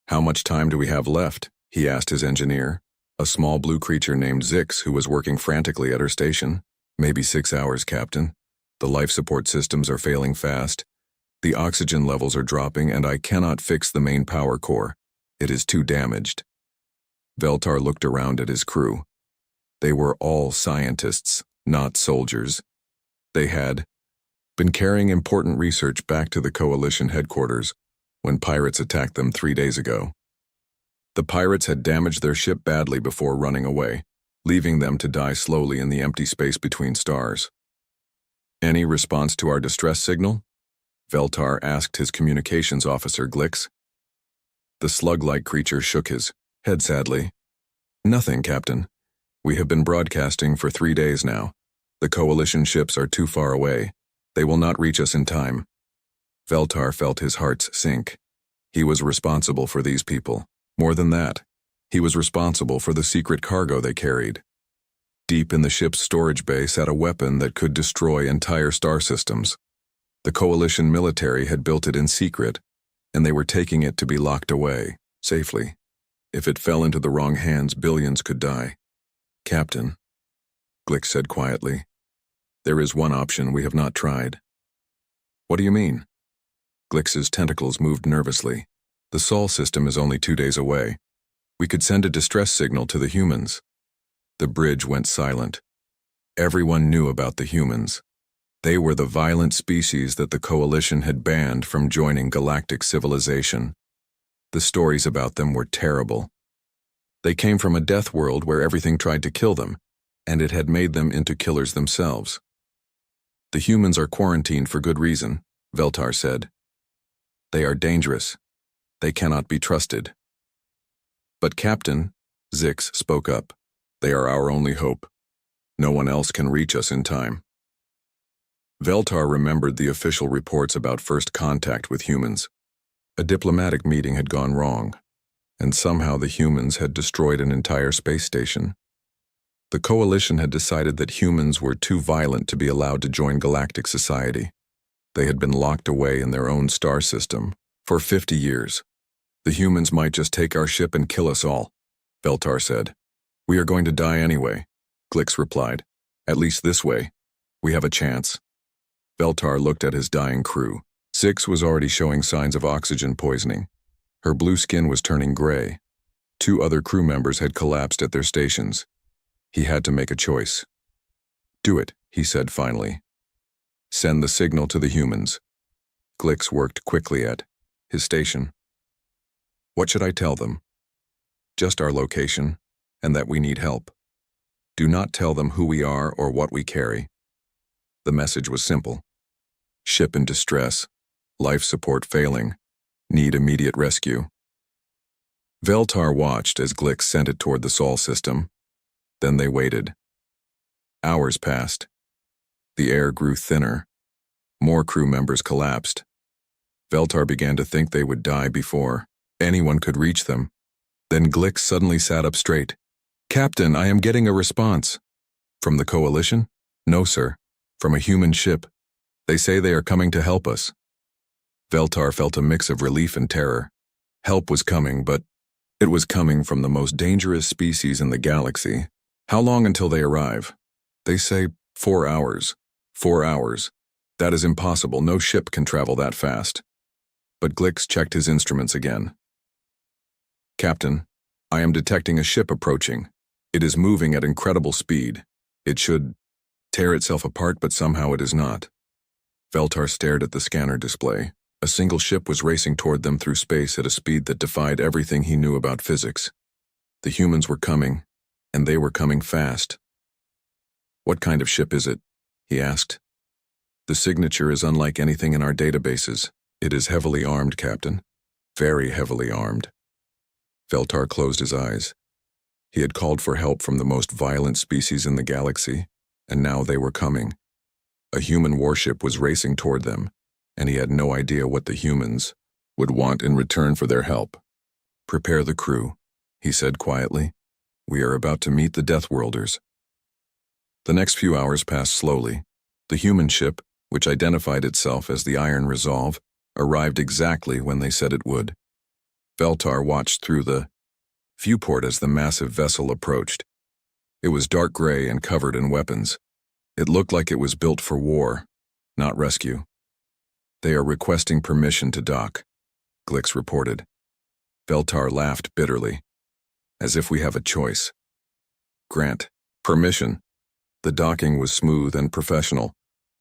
How much time do we have left? He asked his engineer, a small blue creature named Zix who was working frantically at her station. Maybe 6 hours, Captain. The life support systems are failing fast. The oxygen levels are dropping and I cannot fix the main power core. It is too damaged. Veltar looked around at his crew. They were all scientists, not soldiers. They had been carrying important research back to the Coalition headquarters when pirates attacked them 3 days ago. The pirates had damaged their ship badly before running away, leaving them to die slowly in the empty space between stars. Any response to our distress signal? Veltar asked his communications officer Glix. The slug-like creature shook his head sadly. Nothing, Captain. We have been broadcasting for 3 days now. The Coalition ships are too far away. They will not reach us in time. Veltar felt his heart sink. He was responsible for these people. More than that, he was responsible for the secret cargo they carried. Deep in the ship's storage bay sat a weapon that could destroy entire star systems. The Coalition military had built it in secret, and they were taking it to be locked away, safely. If it fell into the wrong hands, billions could die. Captain, Glick said quietly, there is one option we have not tried. What do you mean? Glix's tentacles moved nervously. The Sol system is only 2 days away. We could send a distress signal to the humans. The bridge went silent. Everyone knew about the humans. They were the violent species that the Coalition had banned from joining galactic civilization. The stories about them were terrible. They came from a death world where everything tried to kill them, and it had made them into killers themselves. The humans are quarantined for good reason, Veltar said. They are dangerous. They cannot be trusted. But Captain, Zix spoke up, they are our only hope. No one else can reach us in time. Veltar remembered the official reports about first contact with humans. A diplomatic meeting had gone wrong, and somehow the humans had destroyed an entire space station. The coalition had decided that humans were too violent to be allowed to join galactic society. They had been locked away in their own star system for 50 years. The humans might just take our ship and kill us all, Veltar said. We are going to die anyway, Glix replied. At least this way. We have a chance. Veltar looked at his dying crew. Zix was already showing signs of oxygen poisoning. Her blue skin was turning gray. 2 other crew members had collapsed at their stations. He had to make a choice. Do it, he said finally. Send the signal to the humans. Glix worked quickly at his station. What should I tell them? Just our location, and that we need help. Do not tell them who we are or what we carry. The message was simple. Ship in distress. Life support failing. Need immediate rescue. Veltar watched as Glix sent it toward the Sol system. Then they waited. Hours passed. The air grew thinner. More crew members collapsed. Veltar began to think they would die before anyone could reach them. Then Glix suddenly sat up straight. Captain, I am getting a response. From the coalition? No, sir. From a human ship. They say they are coming to help us. Veltar felt a mix of relief and terror. Help was coming, but it was coming from the most dangerous species in the galaxy. How long until they arrive? They say 4 hours. 4 hours. That is impossible. No ship can travel that fast. But Glix checked his instruments again. Captain, I am detecting a ship approaching. It is moving at incredible speed. It should tear itself apart, but somehow it is not. Veltar stared at the scanner display. A single ship was racing toward them through space at a speed that defied everything he knew about physics. The humans were coming, and they were coming fast. What kind of ship is it? He asked. The signature is unlike anything in our databases. It is heavily armed, Captain. Very heavily armed. Veltar closed his eyes. He had called for help from the most violent species in the galaxy, and now they were coming. A human warship was racing toward them, and he had no idea what the humans would want in return for their help. Prepare the crew, he said quietly. We are about to meet the Deathworlders. The next few hours passed slowly. The human ship, which identified itself as the Iron Resolve, arrived exactly when they said it would. Veltar watched through the viewport as the massive vessel approached. It was dark gray and covered in weapons. It looked like it was built for war, not rescue. They are requesting permission to dock, Glix reported. Veltar laughed bitterly. As if we have a choice. Grant, permission. The docking was smooth and professional.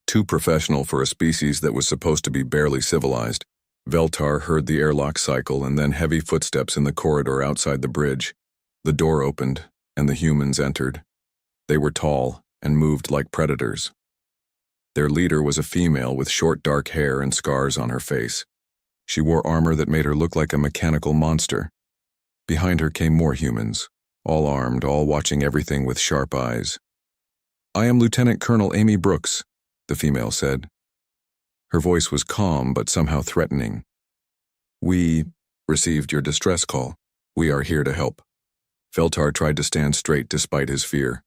Too professional for a species that was supposed to be barely civilized. Veltar heard the airlock cycle and then heavy footsteps in the corridor outside the bridge. The door opened, and the humans entered. They were tall and moved like predators. Their leader was a female with short dark hair and scars on her face. She wore armor that made her look like a mechanical monster. Behind her came more humans, all armed, all watching everything with sharp eyes. I am Lieutenant Colonel Amy Brooks, the female said. Her voice was calm but somehow threatening. We received your distress call. We are here to help. Veltar tried to stand straight despite his fear.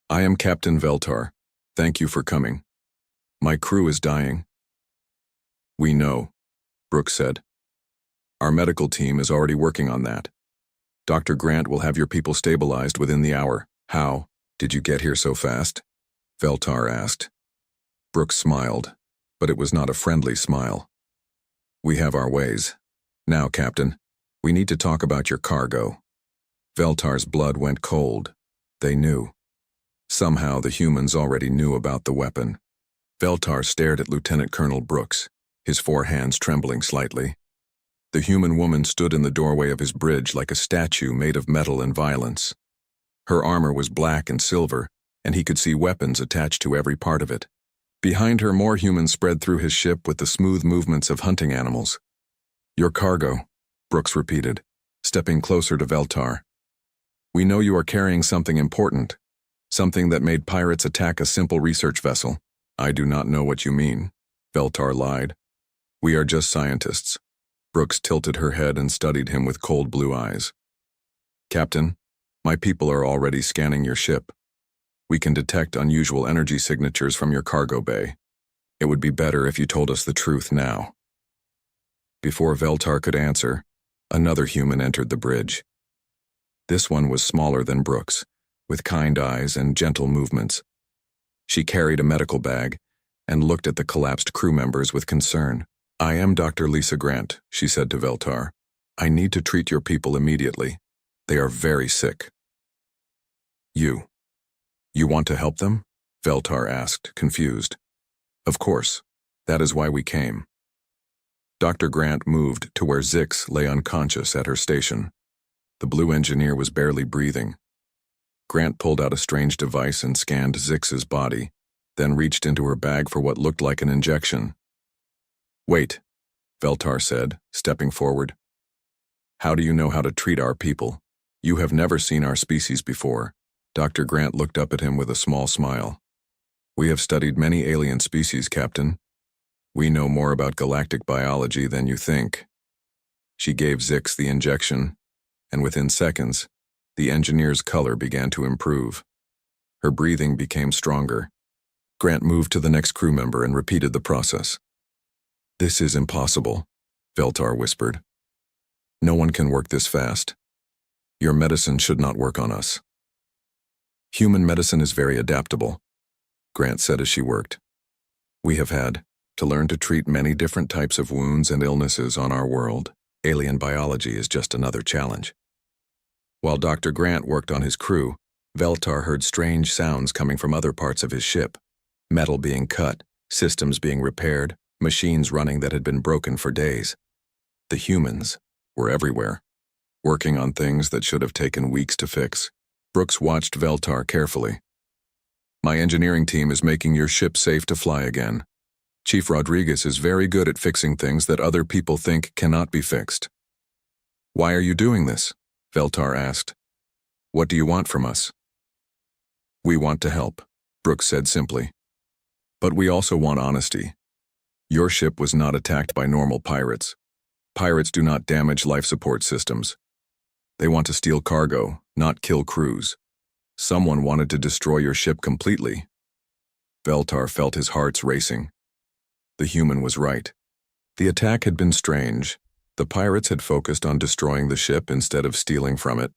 I am Captain Veltar. Thank you for coming. My crew is dying. We know, Brooks said. Our medical team is already working on that. Dr. Grant will have your people stabilized within the hour. How did you get here so fast? Veltar asked. Brooks smiled, but it was not a friendly smile. We have our ways. Now, Captain, we need to talk about your cargo. Veltar's blood went cold. They knew. Somehow the humans already knew about the weapon. Veltar stared at Lieutenant Colonel Brooks, his 4 hands trembling slightly. The human woman stood in the doorway of his bridge like a statue made of metal and violence. Her armor was black and silver, and he could see weapons attached to every part of it. Behind her, more humans spread through his ship with the smooth movements of hunting animals. Your cargo, Brooks repeated, stepping closer to Veltar. We know you are carrying something important, something that made pirates attack a simple research vessel. I do not know what you mean, Veltar lied. We are just scientists. Brooks tilted her head and studied him with cold blue eyes. Captain, my people are already scanning your ship. We can detect unusual energy signatures from your cargo bay. It would be better if you told us the truth now. Before Veltar could answer, another human entered the bridge. This one was smaller than Brooks, with kind eyes and gentle movements. She carried a medical bag and looked at the collapsed crew members with concern. I am Dr. Lisa Grant, she said to Veltar. I need to treat your people immediately. They are very sick. You want to help them? Veltar asked, confused. Of course. That is why we came. Dr. Grant moved to where Zix lay unconscious at her station. The blue engineer was barely breathing. Grant pulled out a strange device and scanned Zix's body, then reached into her bag for what looked like an injection. Wait, Veltar said, stepping forward. How do you know how to treat our people? You have never seen our species before. Dr. Grant looked up at him with a small smile. We have studied many alien species, Captain. We know more about galactic biology than you think. She gave Zix the injection, and within seconds, the engineer's color began to improve. Her breathing became stronger. Grant moved to the next crew member and repeated the process. This is impossible, Veltar whispered. No one can work this fast. Your medicine should not work on us. Human medicine is very adaptable, Grant said as she worked. We have had to learn to treat many different types of wounds and illnesses on our world. Alien biology is just another challenge. While Dr. Grant worked on his crew, Veltar heard strange sounds coming from other parts of his ship. Metal being cut, systems being repaired, machines running that had been broken for days. The humans were everywhere, working on things that should have taken weeks to fix. Brooks watched Veltar carefully. My engineering team is making your ship safe to fly again. Chief Rodriguez is very good at fixing things that other people think cannot be fixed. Why are you doing this? Veltar asked. What do you want from us? We want to help, Brooks said simply. But we also want honesty. Your ship was not attacked by normal pirates. Pirates do not damage life support systems. They want to steal cargo, not kill crews. Someone wanted to destroy your ship completely. Veltar felt his heart racing. The human was right. The attack had been strange. The pirates had focused on destroying the ship instead of stealing from it.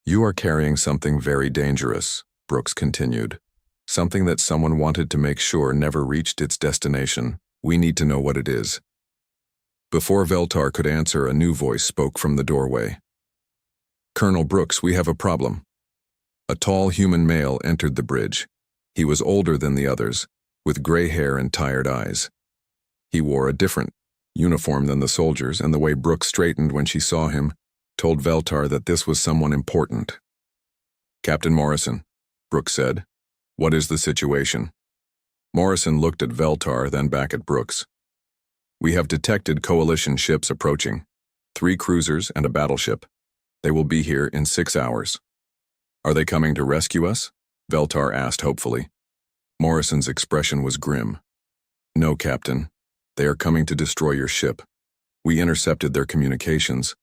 You are carrying something very dangerous, Brooks continued. Something that someone wanted to make sure never reached its destination. We need to know what it is. Before Veltar could answer, a new voice spoke from the doorway. Colonel Brooks, we have a problem. A tall human male entered the bridge. He was older than the others, with gray hair and tired eyes. He wore a different uniform than the soldiers, and the way Brooks straightened when she saw him told Veltar that this was someone important. Captain Morrison, Brooks said. What is the situation? Morrison looked at Veltar, then back at Brooks. We have detected coalition ships approaching. 3 cruisers and a battleship. They will be here in 6 hours. Are they coming to rescue us? Veltar asked hopefully. Morrison's expression was grim. No, Captain. They are coming to destroy your ship. We intercepted their communications.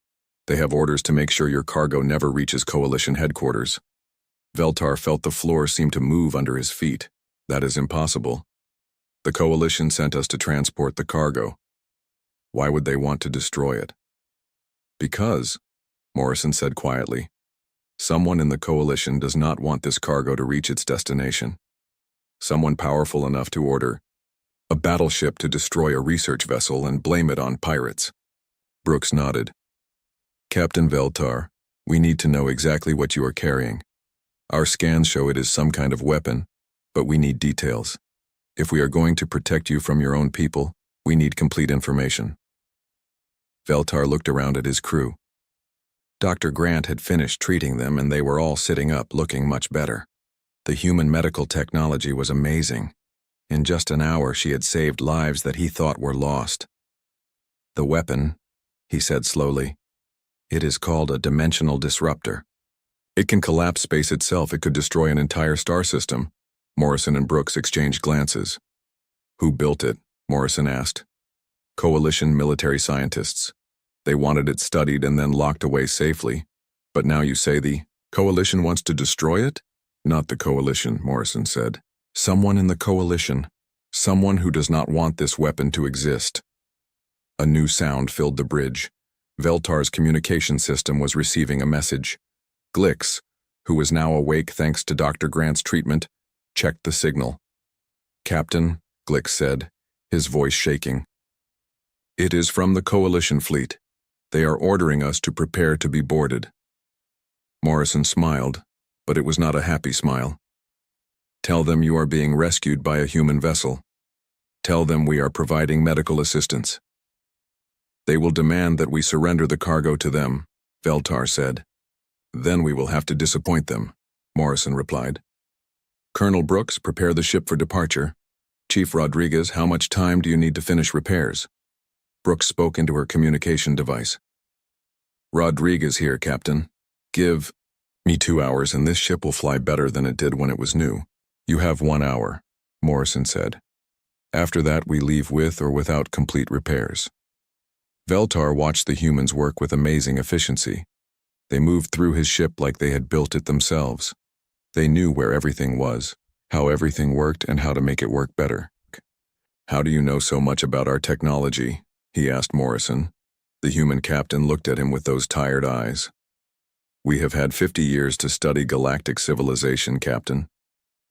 They have orders to make sure your cargo never reaches Coalition headquarters. Veltar felt the floor seem to move under his feet. That is impossible. The Coalition sent us to transport the cargo. Why would they want to destroy it? Because, Morrison said quietly, someone in the Coalition does not want this cargo to reach its destination. Someone powerful enough to order a battleship to destroy a research vessel and blame it on pirates. Brooks nodded. Captain Veltar, we need to know exactly what you are carrying. Our scans show it is some kind of weapon, but we need details. If we are going to protect you from your own people, we need complete information. Veltar looked around at his crew. Dr. Grant had finished treating them and they were all sitting up looking much better. The human medical technology was amazing. In just an hour, she had saved lives that he thought were lost. The weapon, he said slowly, it is called a dimensional disruptor. It can collapse space itself. It could destroy an entire star system. Morrison and Brooks exchanged glances. Who built it? Morrison asked. Coalition military scientists. They wanted it studied and then locked away safely. But now you say the Coalition wants to destroy it? Not the Coalition, Morrison said. Someone in the Coalition. Someone who does not want this weapon to exist. A new sound filled the bridge. Veltar's communication system was receiving a message. Glix, who was now awake thanks to Dr. Grant's treatment, checked the signal. Captain, Glix said, his voice shaking. It is from the Coalition fleet. They are ordering us to prepare to be boarded. Morrison smiled, but it was not a happy smile. Tell them you are being rescued by a human vessel. Tell them we are providing medical assistance. They will demand that we surrender the cargo to them, Veltar said. Then we will have to disappoint them, Morrison replied. Colonel Brooks, prepare the ship for departure. Chief Rodriguez, how much time do you need to finish repairs? Brooks spoke into her communication device. Rodriguez here, Captain. Give me 2 hours and this ship will fly better than it did when it was new. You have 1 hour, Morrison said. After that, we leave with or without complete repairs. Veltar watched the humans work with amazing efficiency. They moved through his ship like they had built it themselves. They knew where everything was, how everything worked, and how to make it work better. How do you know so much about our technology? He asked Morrison. The human captain looked at him with those tired eyes. We have had 50 years to study galactic civilization, Captain.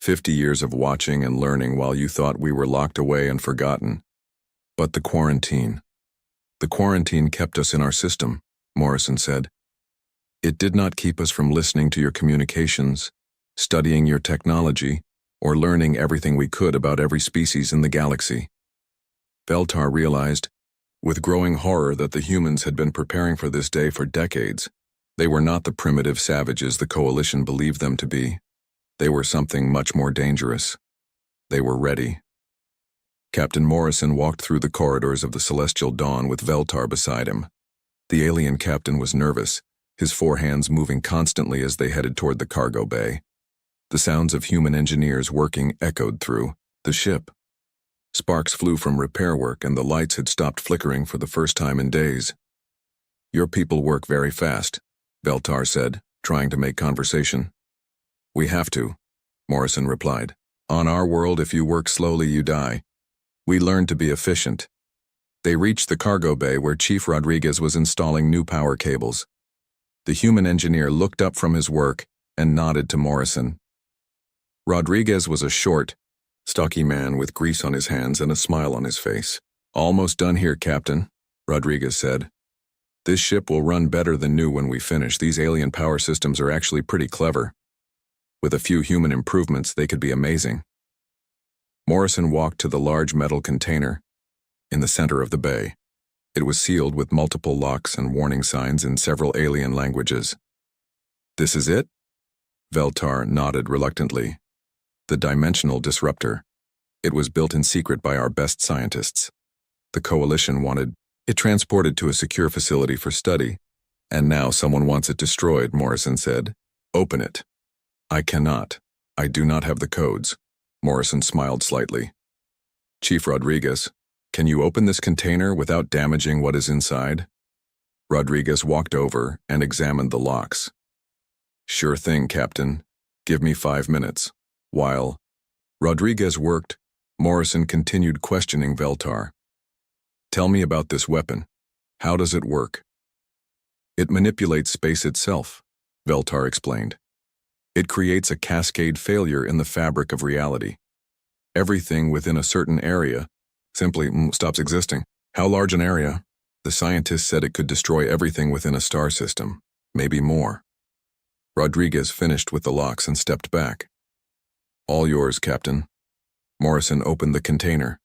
50 years of watching and learning while you thought we were locked away and forgotten. But the quarantine kept us in our system, Morrison said. It did not keep us from listening to your communications, studying your technology, or learning everything we could about every species in the galaxy. Veltar realized, with growing horror, that the humans had been preparing for this day for decades. They were not the primitive savages the Coalition believed them to be. They were something much more dangerous. They were ready. Captain Morrison walked through the corridors of the Celestial Dawn with Veltar beside him. The alien captain was nervous, his 4 hands moving constantly as they headed toward the cargo bay. The sounds of human engineers working echoed through the ship. Sparks flew from repair work and the lights had stopped flickering for the first time in days. Your people work very fast, Veltar said, trying to make conversation. We have to, Morrison replied. On our world, if you work slowly, you die. We learned to be efficient. They reached the cargo bay where Chief Rodriguez was installing new power cables. The human engineer looked up from his work and nodded to Morrison. Rodriguez was a short, stocky man with grease on his hands and a smile on his face. Almost done here, Captain, Rodriguez said. This ship will run better than new when we finish. These alien power systems are actually pretty clever. With a few human improvements, they could be amazing. Morrison walked to the large metal container in the center of the bay. It was sealed with multiple locks and warning signs in several alien languages. This is it? Veltar nodded reluctantly. The dimensional disruptor. It was built in secret by our best scientists. The Coalition wanted it transported to a secure facility for study, and now someone wants it destroyed, Morrison said. Open it. I cannot. I do not have the codes. Morrison smiled slightly. Chief Rodriguez, can you open this container without damaging what is inside? Rodriguez walked over and examined the locks. Sure thing, Captain. Give me 5 minutes. While Rodriguez worked, Morrison continued questioning Veltar. Tell me about this weapon. How does it work? It manipulates space itself, Veltar explained. It creates a cascade failure in the fabric of reality. Everything within a certain area simply stops existing. How large an area? The scientists said it could destroy everything within a star system, maybe more. Rodriguez finished with the locks and stepped back. All yours, Captain. Morrison opened the container.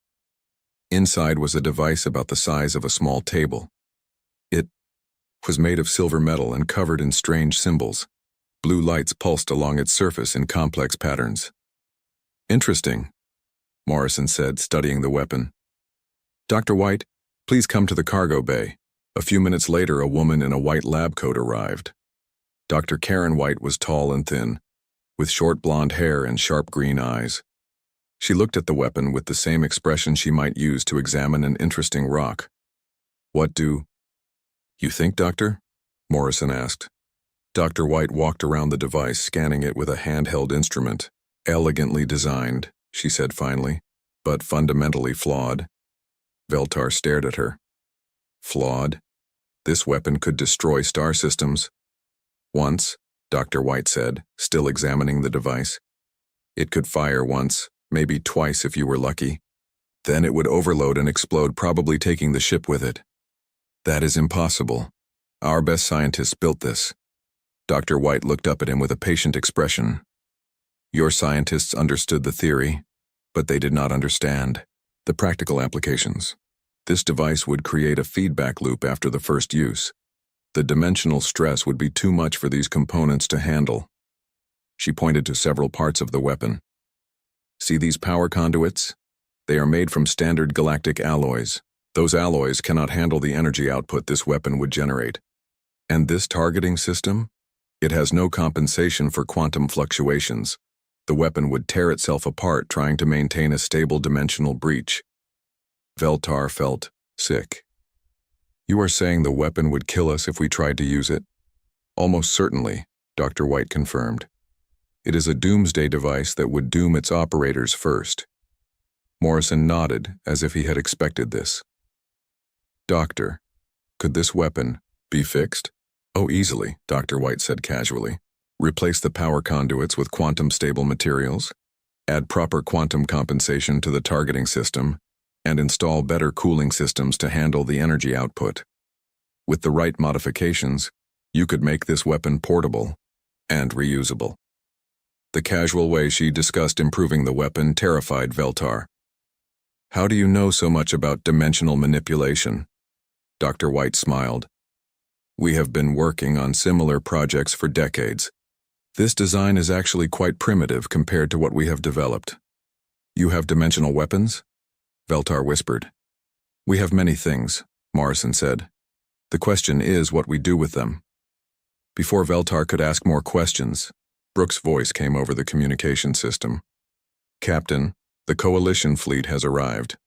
Inside was a device about the size of a small table. It was made of silver metal and covered in strange symbols. Blue lights pulsed along its surface in complex patterns. Interesting. Morrison said, studying the weapon. Dr. White, please come to the cargo bay. A few minutes later, a woman in a white lab coat arrived. Dr. Karen White was tall and thin, with short blonde hair and sharp green eyes. She looked at the weapon with the same expression she might use to examine an interesting rock. What do you think, Doctor? Morrison asked. Dr. White walked around the device, scanning it with a handheld instrument. Elegantly designed, she said finally, but fundamentally flawed. Veltar stared at her. Flawed? This weapon could destroy star systems. Once, Dr. White said, still examining the device. It could fire once, maybe twice if you were lucky. Then it would overload and explode, probably taking the ship with it. That is impossible. Our best scientists built this. Dr. White looked up at him with a patient expression. Your scientists understood the theory, but they did not understand the practical applications. This device would create a feedback loop after the first use. The dimensional stress would be too much for these components to handle. She pointed to several parts of the weapon. See these power conduits? They are made from standard galactic alloys. Those alloys cannot handle the energy output this weapon would generate. And this targeting system? It has no compensation for quantum fluctuations. The weapon would tear itself apart trying to maintain a stable dimensional breach. Veltar felt sick. You are saying the weapon would kill us if we tried to use it? Almost certainly, Dr. White confirmed. It is a doomsday device that would doom its operators first. Morrison nodded as if he had expected this. Doctor, could this weapon be fixed? Oh, easily, Dr. White said casually. Replace the power conduits with quantum-stable materials, add proper quantum compensation to the targeting system, and install better cooling systems to handle the energy output. With the right modifications, you could make this weapon portable and reusable. The casual way she discussed improving the weapon terrified Veltar. How do you know so much about dimensional manipulation? Dr. White smiled. We have been working on similar projects for decades. This design is actually quite primitive compared to what we have developed. You have dimensional weapons? Veltar whispered. We have many things, Morrison said. The question is what we do with them. Before Veltar could ask more questions, Brooks' voice came over the communication system. Captain, the Coalition fleet has arrived.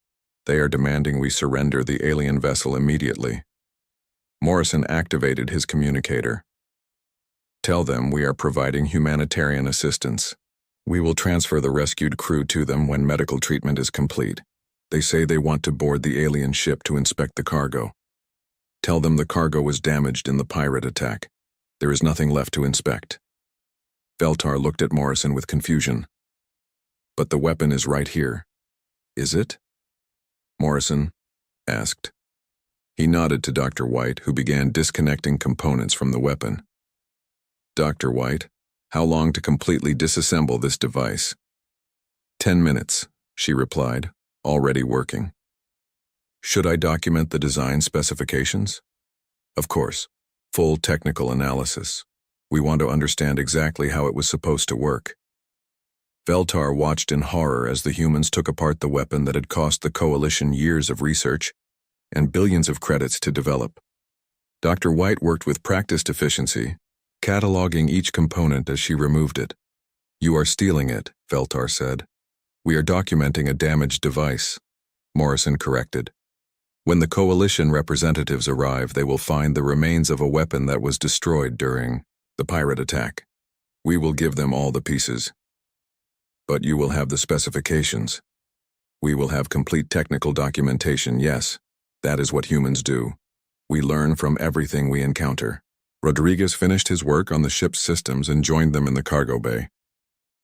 They are demanding we surrender the alien vessel immediately. Morrison activated his communicator. Tell them we are providing humanitarian assistance. We will transfer the rescued crew to them when medical treatment is complete. They say they want to board the alien ship to inspect the cargo. Tell them the cargo was damaged in the pirate attack. There is nothing left to inspect. Veltar looked at Morrison with confusion. But the weapon is right here. Is it? Morrison asked. He nodded to Dr. White, who began disconnecting components from the weapon. Dr. White, how long to completely disassemble this device? 10 minutes, she replied, already working. Should I document the design specifications? Of course, full technical analysis. We want to understand exactly how it was supposed to work. Veltar watched in horror as the humans took apart the weapon that had cost the Coalition years of research and billions of credits to develop. Dr. White worked with practiced efficiency, cataloging each component as she removed it. You are stealing it, Veltar said. We are documenting a damaged device, Morrison corrected. When the Coalition representatives arrive, they will find the remains of a weapon that was destroyed during the pirate attack. We will give them all the pieces. But you will have the specifications. We will have complete technical documentation, yes. That is what humans do. We learn from everything we encounter. Rodriguez finished his work on the ship's systems and joined them in the cargo bay.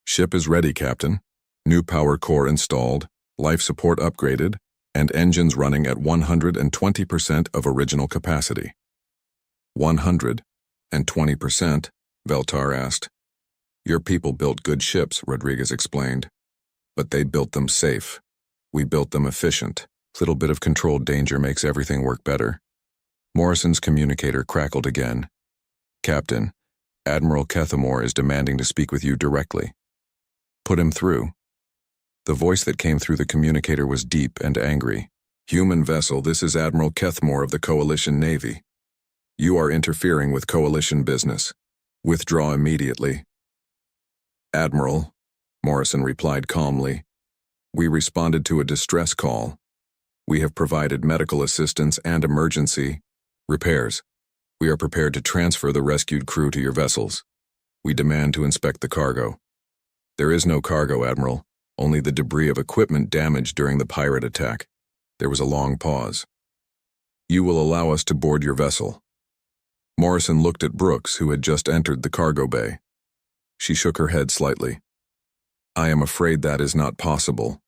Ship is ready, Captain. New power core installed, life support upgraded, and engines running at 120% of original capacity. 120%? Veltar asked. Your people built good ships, Rodriguez explained. But they built them safe. We built them efficient. Little bit of controlled danger makes everything work better. Morrison's communicator crackled again. Captain, Admiral Kethamore is demanding to speak with you directly. Put him through. The voice that came through the communicator was deep and angry. "Human vessel, this is Admiral Kethmore of the Coalition Navy. You are interfering with Coalition business. Withdraw immediately." "Admiral," Morrison replied calmly, "we responded to a distress call. We have provided medical assistance and emergency repairs. We are prepared to transfer the rescued crew to your vessels. We demand to inspect the cargo." "There is no cargo, Admiral, only the debris of equipment damaged during the pirate attack." There was a long pause. "You will allow us to board your vessel." Morrison looked at Brooks, who had just entered the cargo bay. She shook her head slightly. "I am afraid that is not possible,"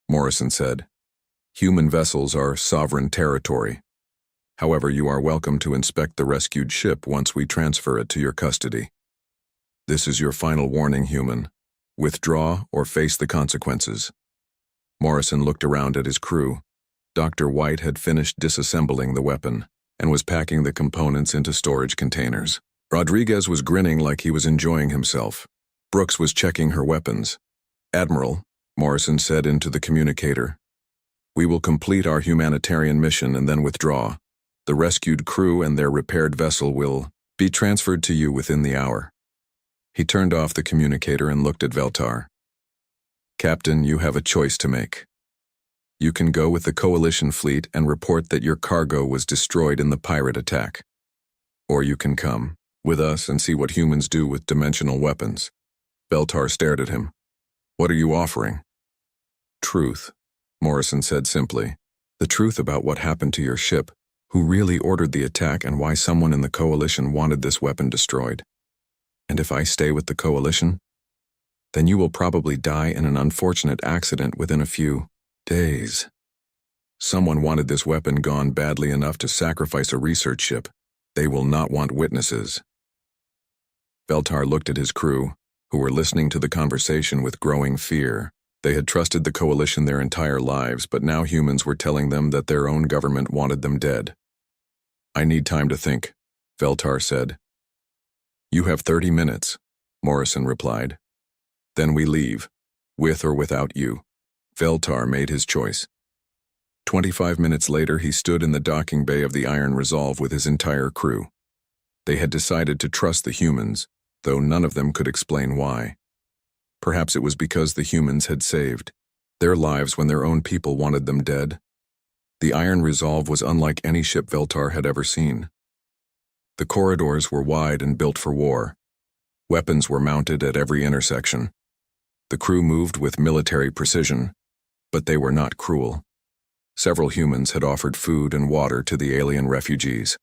Morrison said. "Human vessels are sovereign territory. However, you are welcome to inspect the rescued ship once we transfer it to your custody. This is your final warning, human. Withdraw or face the consequences." Morrison looked around at his crew. Dr. White had finished disassembling the weapon and was packing the components into storage containers. Rodriguez was grinning like he was enjoying himself. Brooks was checking her weapons. "Admiral," Morrison said into the communicator, "we will complete our humanitarian mission and then withdraw. The rescued crew and their repaired vessel will be transferred to you within the hour." He turned off the communicator and looked at Veltar. "Captain, you have a choice to make. You can go with the Coalition fleet and report that your cargo was destroyed in the pirate attack. Or you can come with us and see what humans do with dimensional weapons." Veltar stared at him. "What are you offering?" "Truth," Morrison said simply. "The truth about what happened to your ship, who really ordered the attack, and why someone in the Coalition wanted this weapon destroyed. And if I stay with the Coalition, then you will probably die in an unfortunate accident within a few days. Someone wanted this weapon gone badly enough to sacrifice a research ship. They will not want witnesses." Veltar looked at his crew, who were listening to the conversation with growing fear. They had trusted the Coalition their entire lives, but now humans were telling them that their own government wanted them dead. "I need time to think," Veltar said. "You have 30 minutes, Morrison replied. "Then we leave, with or without you." Veltar made his choice. 25 minutes later, he stood in the docking bay of the Iron Resolve with his entire crew. They had decided to trust the humans, though none of them could explain why. Perhaps it was because the humans had saved their lives when their own people wanted them dead. The Iron Resolve was unlike any ship Veltar had ever seen. The corridors were wide and built for war. Weapons were mounted at every intersection. The crew moved with military precision, but they were not cruel. Several humans had offered food and water to the alien refugees.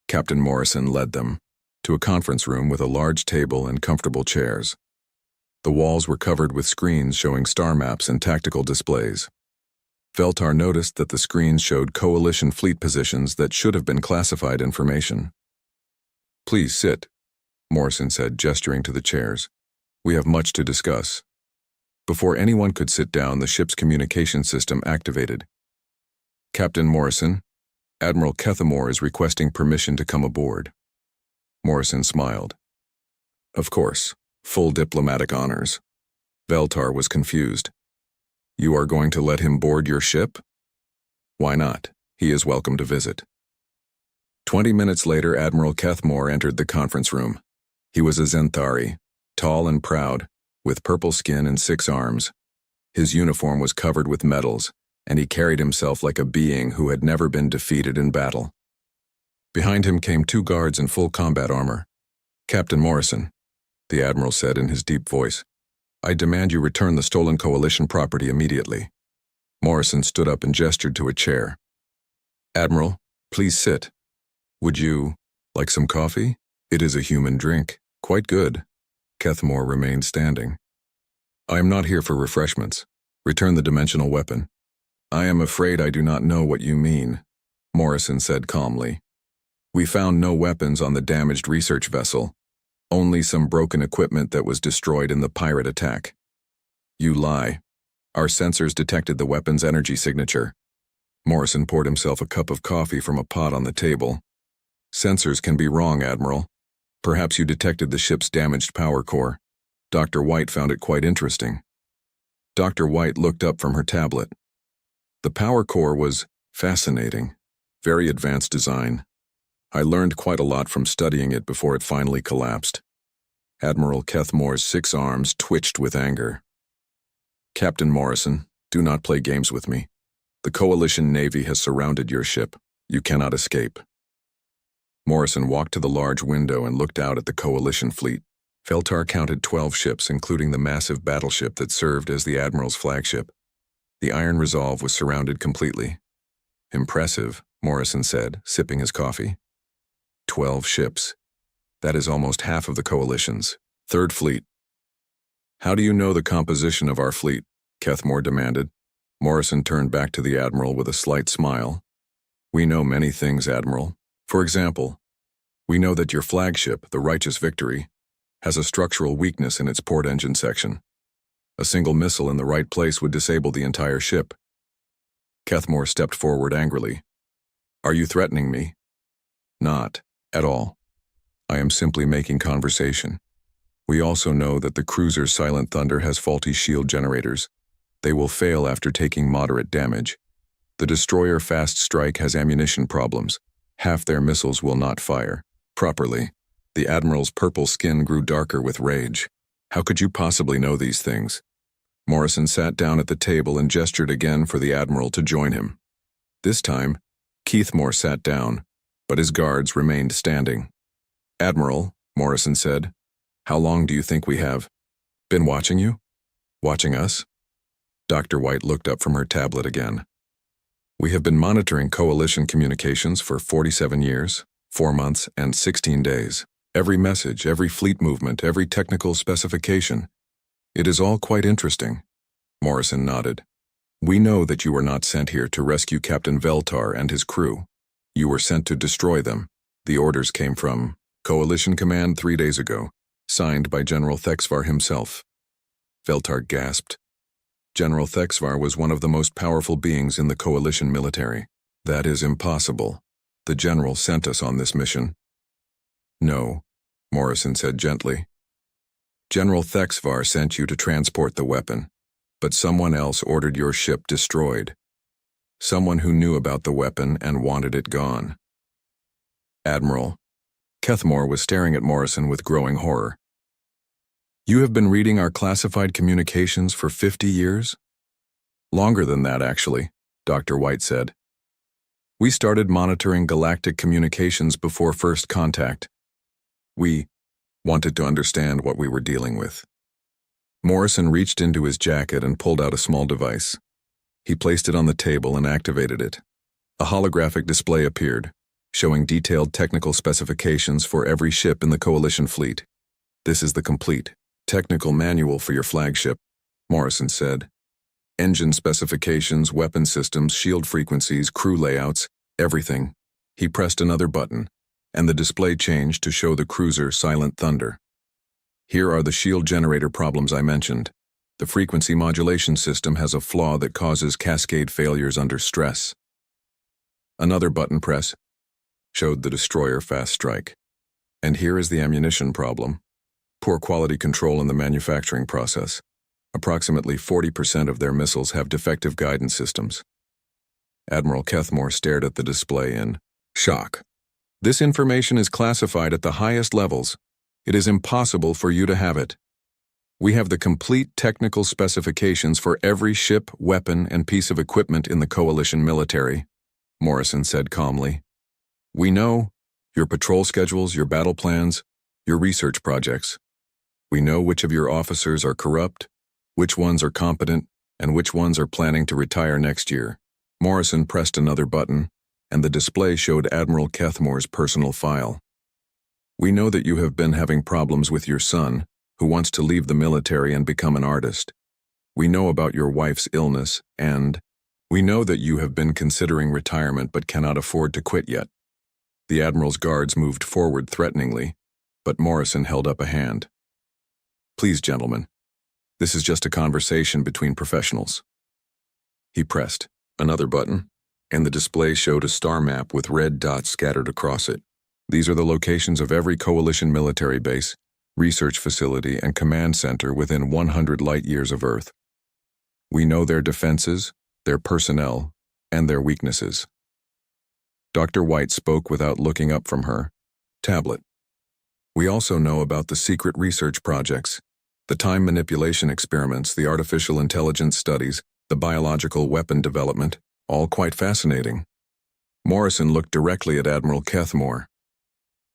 Captain Morrison led them to a conference room with a large table and comfortable chairs. The walls were covered with screens showing star maps and tactical displays. Veltar noticed that the screens showed Coalition fleet positions that should have been classified information. "Please sit," Morrison said, gesturing to the chairs. "We have much to discuss." Before anyone could sit down, the ship's communication system activated. "Captain Morrison, Admiral Kethmore is requesting permission to come aboard." Morrison smiled. "Of course, full diplomatic honors." Veltar was confused. "You are going to let him board your ship?" "Why not? He is welcome to visit." 20 minutes later, Admiral Kethmore entered the conference room. He was a Zenthari, tall and proud, with purple skin and 6 arms. His uniform was covered with medals, and he carried himself like a being who had never been defeated in battle. Behind him came 2 guards in full combat armor. "Captain Morrison," the Admiral said in his deep voice, "I demand you return the stolen Coalition property immediately." Morrison stood up and gestured to a chair. "Admiral, please sit. Would you like some coffee? It is a human drink. Quite good." Kethmore remained standing. "I am not here for refreshments. Return the dimensional weapon." "I am afraid I do not know what you mean," Morrison said calmly. "We found no weapons on the damaged research vessel, only some broken equipment that was destroyed in the pirate attack." "You lie. Our sensors detected the weapon's energy signature." Morrison poured himself a cup of coffee from a pot on the table. "Sensors can be wrong, Admiral. Perhaps you detected the ship's damaged power core. Dr. White found it quite interesting." Dr. White looked up from her tablet. The power core was fascinating, very advanced design. I learned quite a lot from studying it before it finally collapsed. Admiral Kethmore's 6 arms twitched with anger. Captain Morrison, do not play games with me. The Coalition Navy has surrounded your ship. You cannot escape. Morrison walked to the large window and looked out at the Coalition fleet. Veltar counted 12 ships, including the massive battleship that served as the Admiral's flagship. The Iron Resolve was surrounded completely. Impressive, Morrison said, sipping his coffee. 12 ships. That is almost half of the Coalition's. Third Fleet. How do you know the composition of our fleet? Kethmore demanded. Morrison turned back to the Admiral with a slight smile. We know many things, Admiral. For example, we know that your flagship, the Righteous Victory, has a structural weakness in its port engine section. A single missile in the right place would disable the entire ship. Kethmore stepped forward angrily. Are you threatening me? Not at all. I am simply making conversation. We also know that the cruiser Silent Thunder has faulty shield generators. They will fail after taking moderate damage. The destroyer Fast Strike has ammunition problems. Half their missiles will not fire properly. The Admiral's purple skin grew darker with rage. How could you possibly know these things? Morrison sat down at the table and gestured again for the Admiral to join him. This time, Kethmore sat down, but his guards remained standing. Admiral, Morrison said, how long do you think we have been watching you? Watching us? Dr. White looked up from her tablet again. We have been monitoring Coalition communications for 47 years, 4 months, and 16 days. Every message, every fleet movement, every technical specification. It is all quite interesting. Morrison nodded. We know that you were not sent here to rescue Captain Veltar and his crew. You were sent to destroy them. The orders came from Coalition Command 3 days ago, signed by General Thexvar himself. Veltar gasped. General Thexvar was one of the most powerful beings in the Coalition military. That is impossible. The General sent us on this mission. No, Morrison said gently. General Thexvar sent you to transport the weapon, but someone else ordered your ship destroyed. Someone who knew about the weapon and wanted it gone. Admiral, Kethmore was staring at Morrison with growing horror. You have been reading our classified communications for 50 years? Longer than that, actually, Dr. White said. We started monitoring galactic communications before first contact. We wanted to understand what we were dealing with. Morrison reached into his jacket and pulled out a small device. He placed it on the table and activated it. A holographic display appeared, showing detailed technical specifications for every ship in the Coalition fleet. This is the complete technical manual for your flagship, Morrison said. Engine specifications, weapon systems, shield frequencies, crew layouts, everything. He pressed another button, and the display changed to show the cruiser Silent Thunder. Here are the shield generator problems I mentioned. The frequency modulation system has a flaw that causes cascade failures under stress. Another button press showed the destroyer Fast Strike. And here is the ammunition problem. Poor quality control in the manufacturing process. Approximately 40% of their missiles have defective guidance systems. Admiral Kethmore stared at the display in shock. This information is classified at the highest levels. It is impossible for you to have it. We have the complete technical specifications for every ship, weapon, and piece of equipment in the Coalition military, Morrison said calmly. We know your patrol schedules, your battle plans, your research projects. We know which of your officers are corrupt, which ones are competent, and which ones are planning to retire next year. Morrison pressed another button, and the display showed Admiral Kethmore's personal file. We know that you have been having problems with your son, who wants to leave the military and become an artist. We know about your wife's illness, and we know that you have been considering retirement but cannot afford to quit yet. The Admiral's guards moved forward threateningly, but Morrison held up a hand. Please, gentlemen, this is just a conversation between professionals. He pressed another button, and the display showed a star map with red dots scattered across it. These are the locations of every Coalition military base, research facility, and command center within 100 light-years of Earth. We know their defenses, their personnel, and their weaknesses. Dr. White spoke without looking up from her tablet. We also know about the secret research projects, the time manipulation experiments, the artificial intelligence studies, the biological weapon development, all quite fascinating. Morrison looked directly at Admiral Kethmore.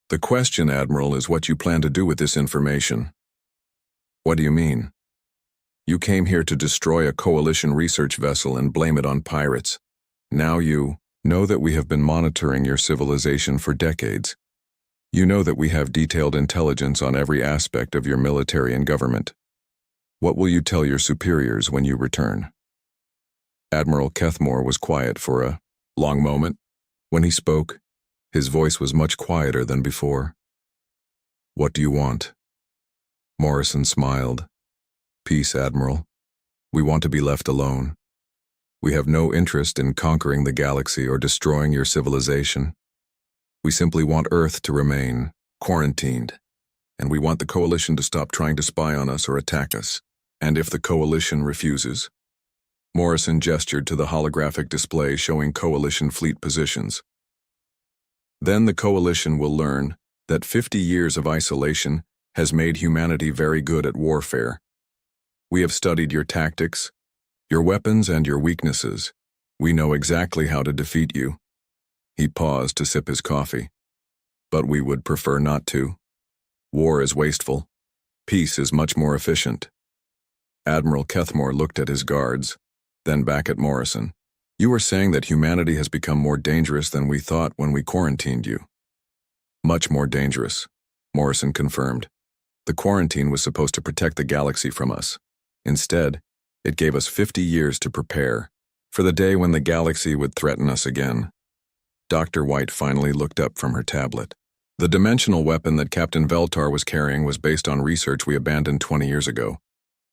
The question, Admiral, is what you plan to do with this information. What do you mean? You came here to destroy a coalition research vessel and blame it on pirates. Now you know that we have been monitoring your civilization for decades. You know that we have detailed intelligence on every aspect of your military and government. What will you tell your superiors when you return? Admiral Kethmore was quiet for a long moment. When he spoke, his voice was much quieter than before. What do you want? Morrison smiled. Peace, Admiral. We want to be left alone. We have no interest in conquering the galaxy or destroying your civilization. We simply want Earth to remain quarantined, and we want the Coalition to stop trying to spy on us or attack us. And if the Coalition refuses? Morrison gestured to the holographic display showing Coalition fleet positions. Then the Coalition will learn that 50 years of isolation has made humanity very good at warfare. We have studied your tactics, your weapons, and your weaknesses. We know exactly how to defeat you. He paused to sip his coffee. But we would prefer not to. War is wasteful. Peace is much more efficient. Admiral Kethmore looked at his guards, then back at Morrison. You were saying that humanity has become more dangerous than we thought when we quarantined you. Much more dangerous, Morrison confirmed. The quarantine was supposed to protect the galaxy from us. Instead, it gave us 50 years to prepare for the day when the galaxy would threaten us again. Dr. White finally looked up from her tablet. The dimensional weapon that Captain Veltar was carrying was based on research we abandoned 20 years ago.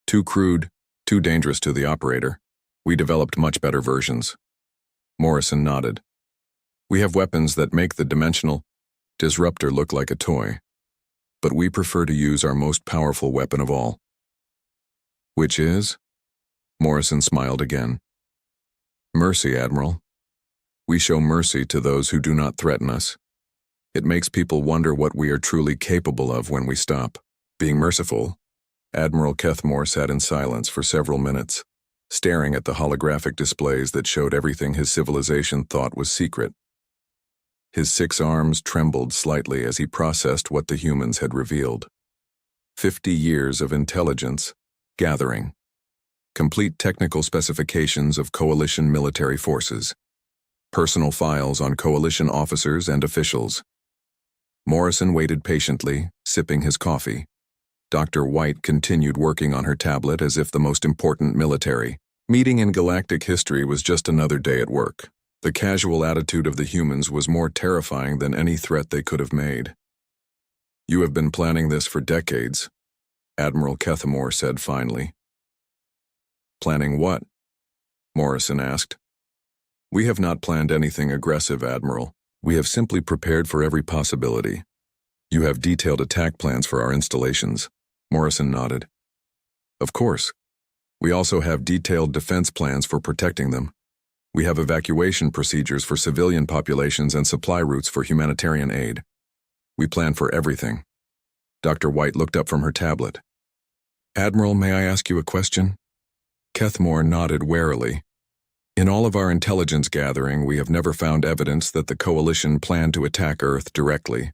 Too crude, too dangerous to the operator. We developed much better versions. Morrison nodded. We have weapons that make the dimensional disruptor look like a toy. But we prefer to use our most powerful weapon of all. Which is? Morrison smiled again. Mercy, Admiral. We show mercy to those who do not threaten us. It makes people wonder what we are truly capable of when we stop being merciful. Admiral Kethmore sat in silence for several minutes, staring at the holographic displays that showed everything his civilization thought was secret. His 6 arms trembled slightly as he processed what the humans had revealed. 50 years of intelligence gathering. Complete technical specifications of Coalition military forces. Personal files on Coalition officers and officials. Morrison waited patiently, sipping his coffee. Dr. White continued working on her tablet as if the most important military meeting in galactic history was just another day at work. The casual attitude of the humans was more terrifying than any threat they could have made. You have been planning this for decades, Admiral Kethmore said finally. Planning what? Morrison asked. We have not planned anything aggressive, Admiral. We have simply prepared for every possibility. You have detailed attack plans for our installations. Morrison nodded. Of course. We also have detailed defense plans for protecting them. We have evacuation procedures for civilian populations and supply routes for humanitarian aid. We plan for everything. Dr. White looked up from her tablet. Admiral, may I ask you a question? Kethmore nodded warily. In all of our intelligence gathering, we have never found evidence that the Coalition planned to attack Earth directly.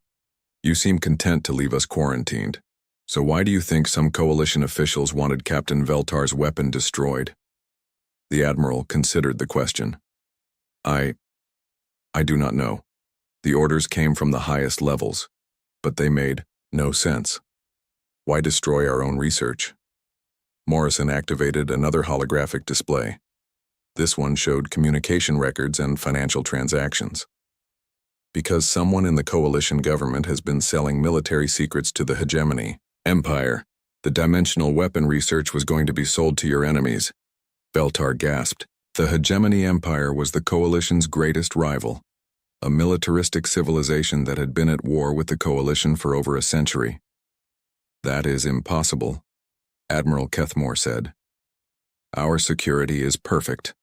You seem content to leave us quarantined. So why do you think some Coalition officials wanted Captain Veltar's weapon destroyed? The Admiral considered the question. I do not know. The orders came from the highest levels, but they made no sense. Why destroy our own research? Morrison activated another holographic display. This one showed communication records and financial transactions. Because someone in the Coalition government has been selling military secrets to the hegemony empire, the dimensional weapon research was going to be sold to your enemies. Veltar gasped. The hegemony empire was the Coalition's greatest rival, a militaristic civilization that had been at war with the Coalition for over a century. That is impossible, Admiral Kethmore said. Our security is perfect.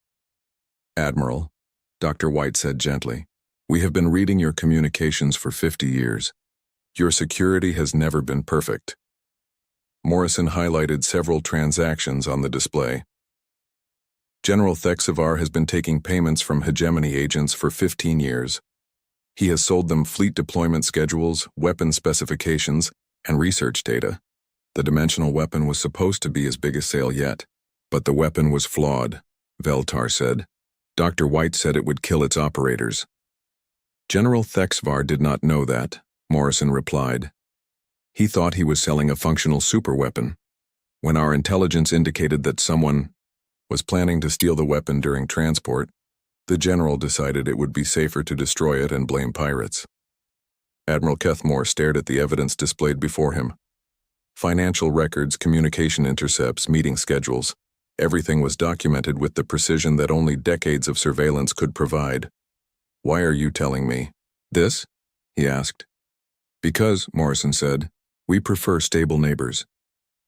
Admiral, Dr. White said gently, we have been reading your communications for 50 years. Your security has never been perfect. Morrison highlighted several transactions on the display. General Thexivar has been taking payments from hegemony agents for 15 years. He has sold them fleet deployment schedules, weapon specifications, and research data. The dimensional weapon was supposed to be his biggest sale yet, but the weapon was flawed, Veltar said. Dr. White said it would kill its operators. General Thexivar did not know that, Morrison replied. He thought he was selling a functional superweapon. When our intelligence indicated that someone was planning to steal the weapon during transport, the general decided it would be safer to destroy it and blame pirates. Admiral Kethmore stared at the evidence displayed before him. Financial records, communication intercepts, meeting schedules. Everything was documented with the precision that only decades of surveillance could provide. Why are you telling me this? He asked. Because, Morrison said, we prefer stable neighbors.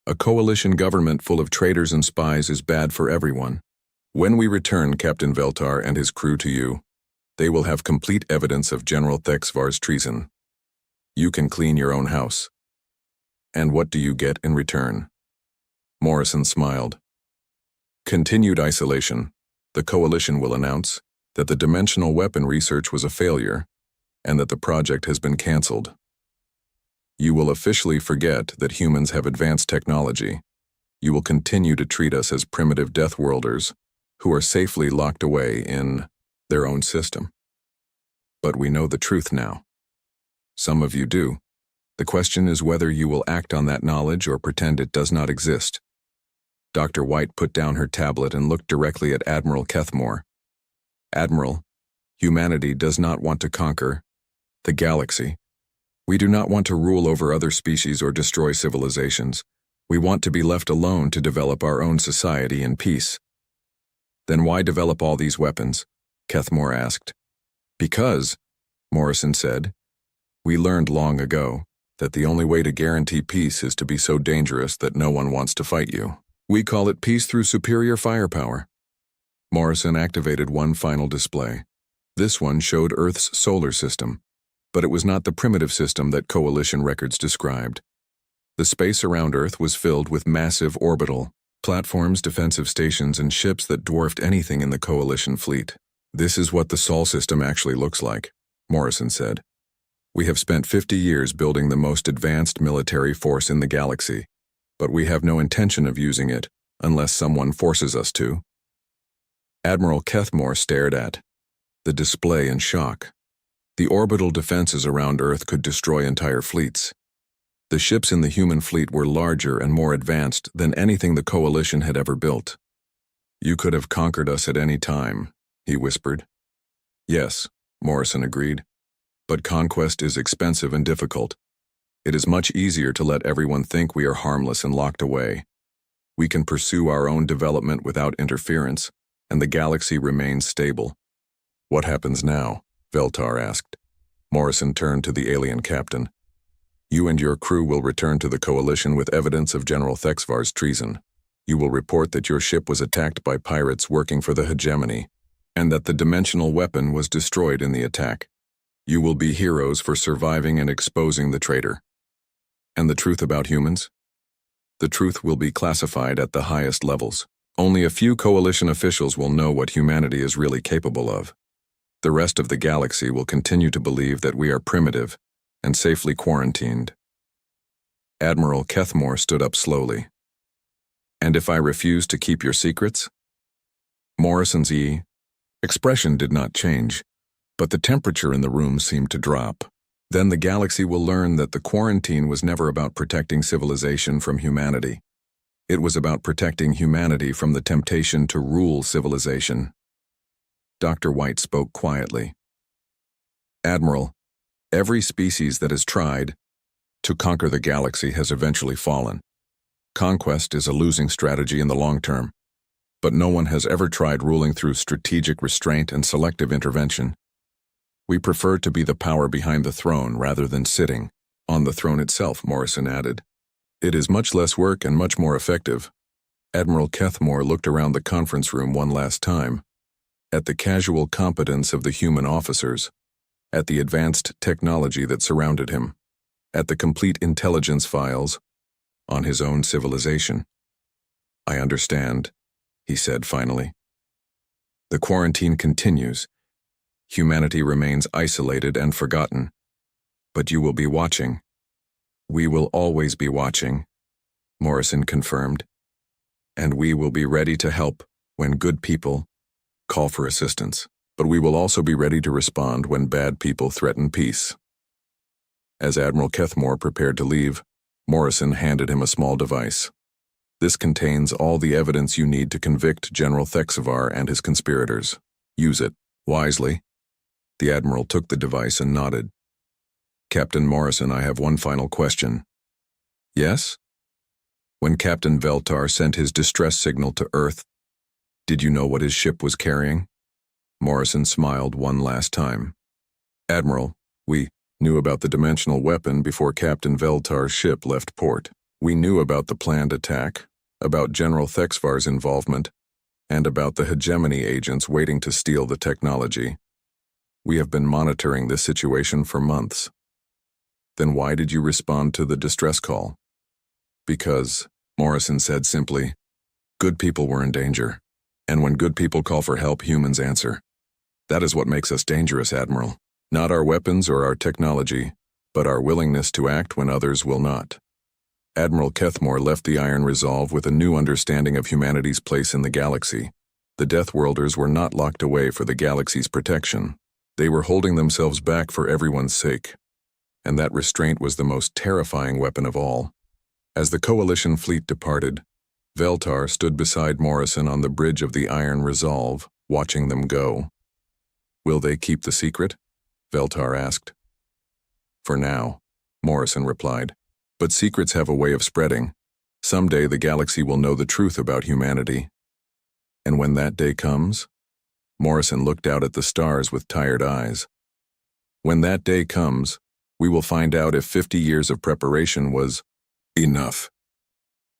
A coalition government full of traitors and spies is bad for everyone. When we return Captain Veltar and his crew to you, they will have complete evidence of General Thexivar's treason. You can clean your own house. And what do you get in return? Morrison smiled. Continued isolation. The coalition will announce that the dimensional weapon research was a failure and that the project has been cancelled. You will officially forget that humans have advanced technology. You will continue to treat us as primitive death worlders who are safely locked away in their own system. But we know the truth now. Some of you do. The question is whether you will act on that knowledge or pretend it does not exist. Dr. White put down her tablet and looked directly at Admiral Kethmore. Admiral, humanity does not want to conquer the galaxy. We do not want to rule over other species or destroy civilizations. We want to be left alone to develop our own society in peace. Then why develop all these weapons? Kethmore asked. Because, Morrison said, we learned long ago that the only way to guarantee peace is to be so dangerous that no one wants to fight you. We call it peace through superior firepower. Morrison activated one final display. This one showed Earth's solar system, but it was not the primitive system that coalition records described. The space around Earth was filled with massive orbital platforms, defensive stations, and ships that dwarfed anything in the coalition fleet. This is what the Sol system actually looks like, Morrison said. We have spent 50 years building the most advanced military force in the galaxy, but we have no intention of using it unless someone forces us to. Admiral Kethmore stared at the display in shock. The orbital defenses around Earth could destroy entire fleets. The ships in the human fleet were larger and more advanced than anything the coalition had ever built. You could have conquered us at any time, he whispered. Yes, Morrison agreed. But conquest is expensive and difficult. It is much easier to let everyone think we are harmless and locked away. We can pursue our own development without interference, and the galaxy remains stable. What happens now? Veltar asked. Morrison turned to the alien captain. You and your crew will return to the coalition with evidence of General Thexivar's treason. You will report that your ship was attacked by pirates working for the hegemony, and that the dimensional weapon was destroyed in the attack. You will be heroes for surviving and exposing the traitor. And the truth about humans? The truth will be classified at the highest levels. Only a few coalition officials will know what humanity is really capable of. The rest of the galaxy will continue to believe that we are primitive and safely quarantined. Admiral Kethmore stood up slowly. And if I refuse to keep your secrets? Morrison's expression did not change, but the temperature in the room seemed to drop. Then the galaxy will learn that the quarantine was never about protecting civilization from humanity. It was about protecting humanity from the temptation to rule civilization. Dr. White spoke quietly. Admiral, every species that has tried to conquer the galaxy has eventually fallen. Conquest is a losing strategy in the long term, but no one has ever tried ruling through strategic restraint and selective intervention. We prefer to be the power behind the throne rather than sitting on the throne itself, Morrison added. It is much less work and much more effective. Admiral Kethmore looked around the conference room one last time, at the casual competence of the human officers, at the advanced technology that surrounded him, at the complete intelligence files on his own civilization. "I understand," he said finally. "The quarantine continues. Humanity remains isolated and forgotten. But you will be watching. We will always be watching," Morrison confirmed. "And we will be ready to help when good people call for assistance. But we will also be ready to respond when bad people threaten peace." As Admiral Kethmore prepared to leave, Morrison handed him a small device. "This contains all the evidence you need to convict General Thexavar and his conspirators. Use it wisely." The Admiral took the device and nodded. "Captain Morrison, I have one final question." "Yes?" "When Captain Veltar sent his distress signal to Earth, did you know what his ship was carrying?" Morrison smiled one last time. "Admiral, we knew about the dimensional weapon before Captain Veltar's ship left port. We knew about the planned attack, about General Thexvar's involvement, and about the hegemony agents waiting to steal the technology. We have been monitoring this situation for months." "Then why did you respond to the distress call?" "Because," Morrison said simply, "good people were in danger. And when good people call for help, humans answer. That is what makes us dangerous, Admiral. Not our weapons or our technology, but our willingness to act when others will not." Admiral Kethmore left the Iron Resolve with a new understanding of humanity's place in the galaxy. The Deathworlders were not locked away for the galaxy's protection. They were holding themselves back for everyone's sake. And that restraint was the most terrifying weapon of all. As the Coalition fleet departed, Veltar stood beside Morrison on the bridge of the Iron Resolve, watching them go. "Will they keep the secret?" Veltar asked. "For now," Morrison replied. "But secrets have a way of spreading. Someday the galaxy will know the truth about humanity. And when that day comes," Morrison looked out at the stars with tired eyes. "When that day comes, we will find out if 50 years of preparation was enough."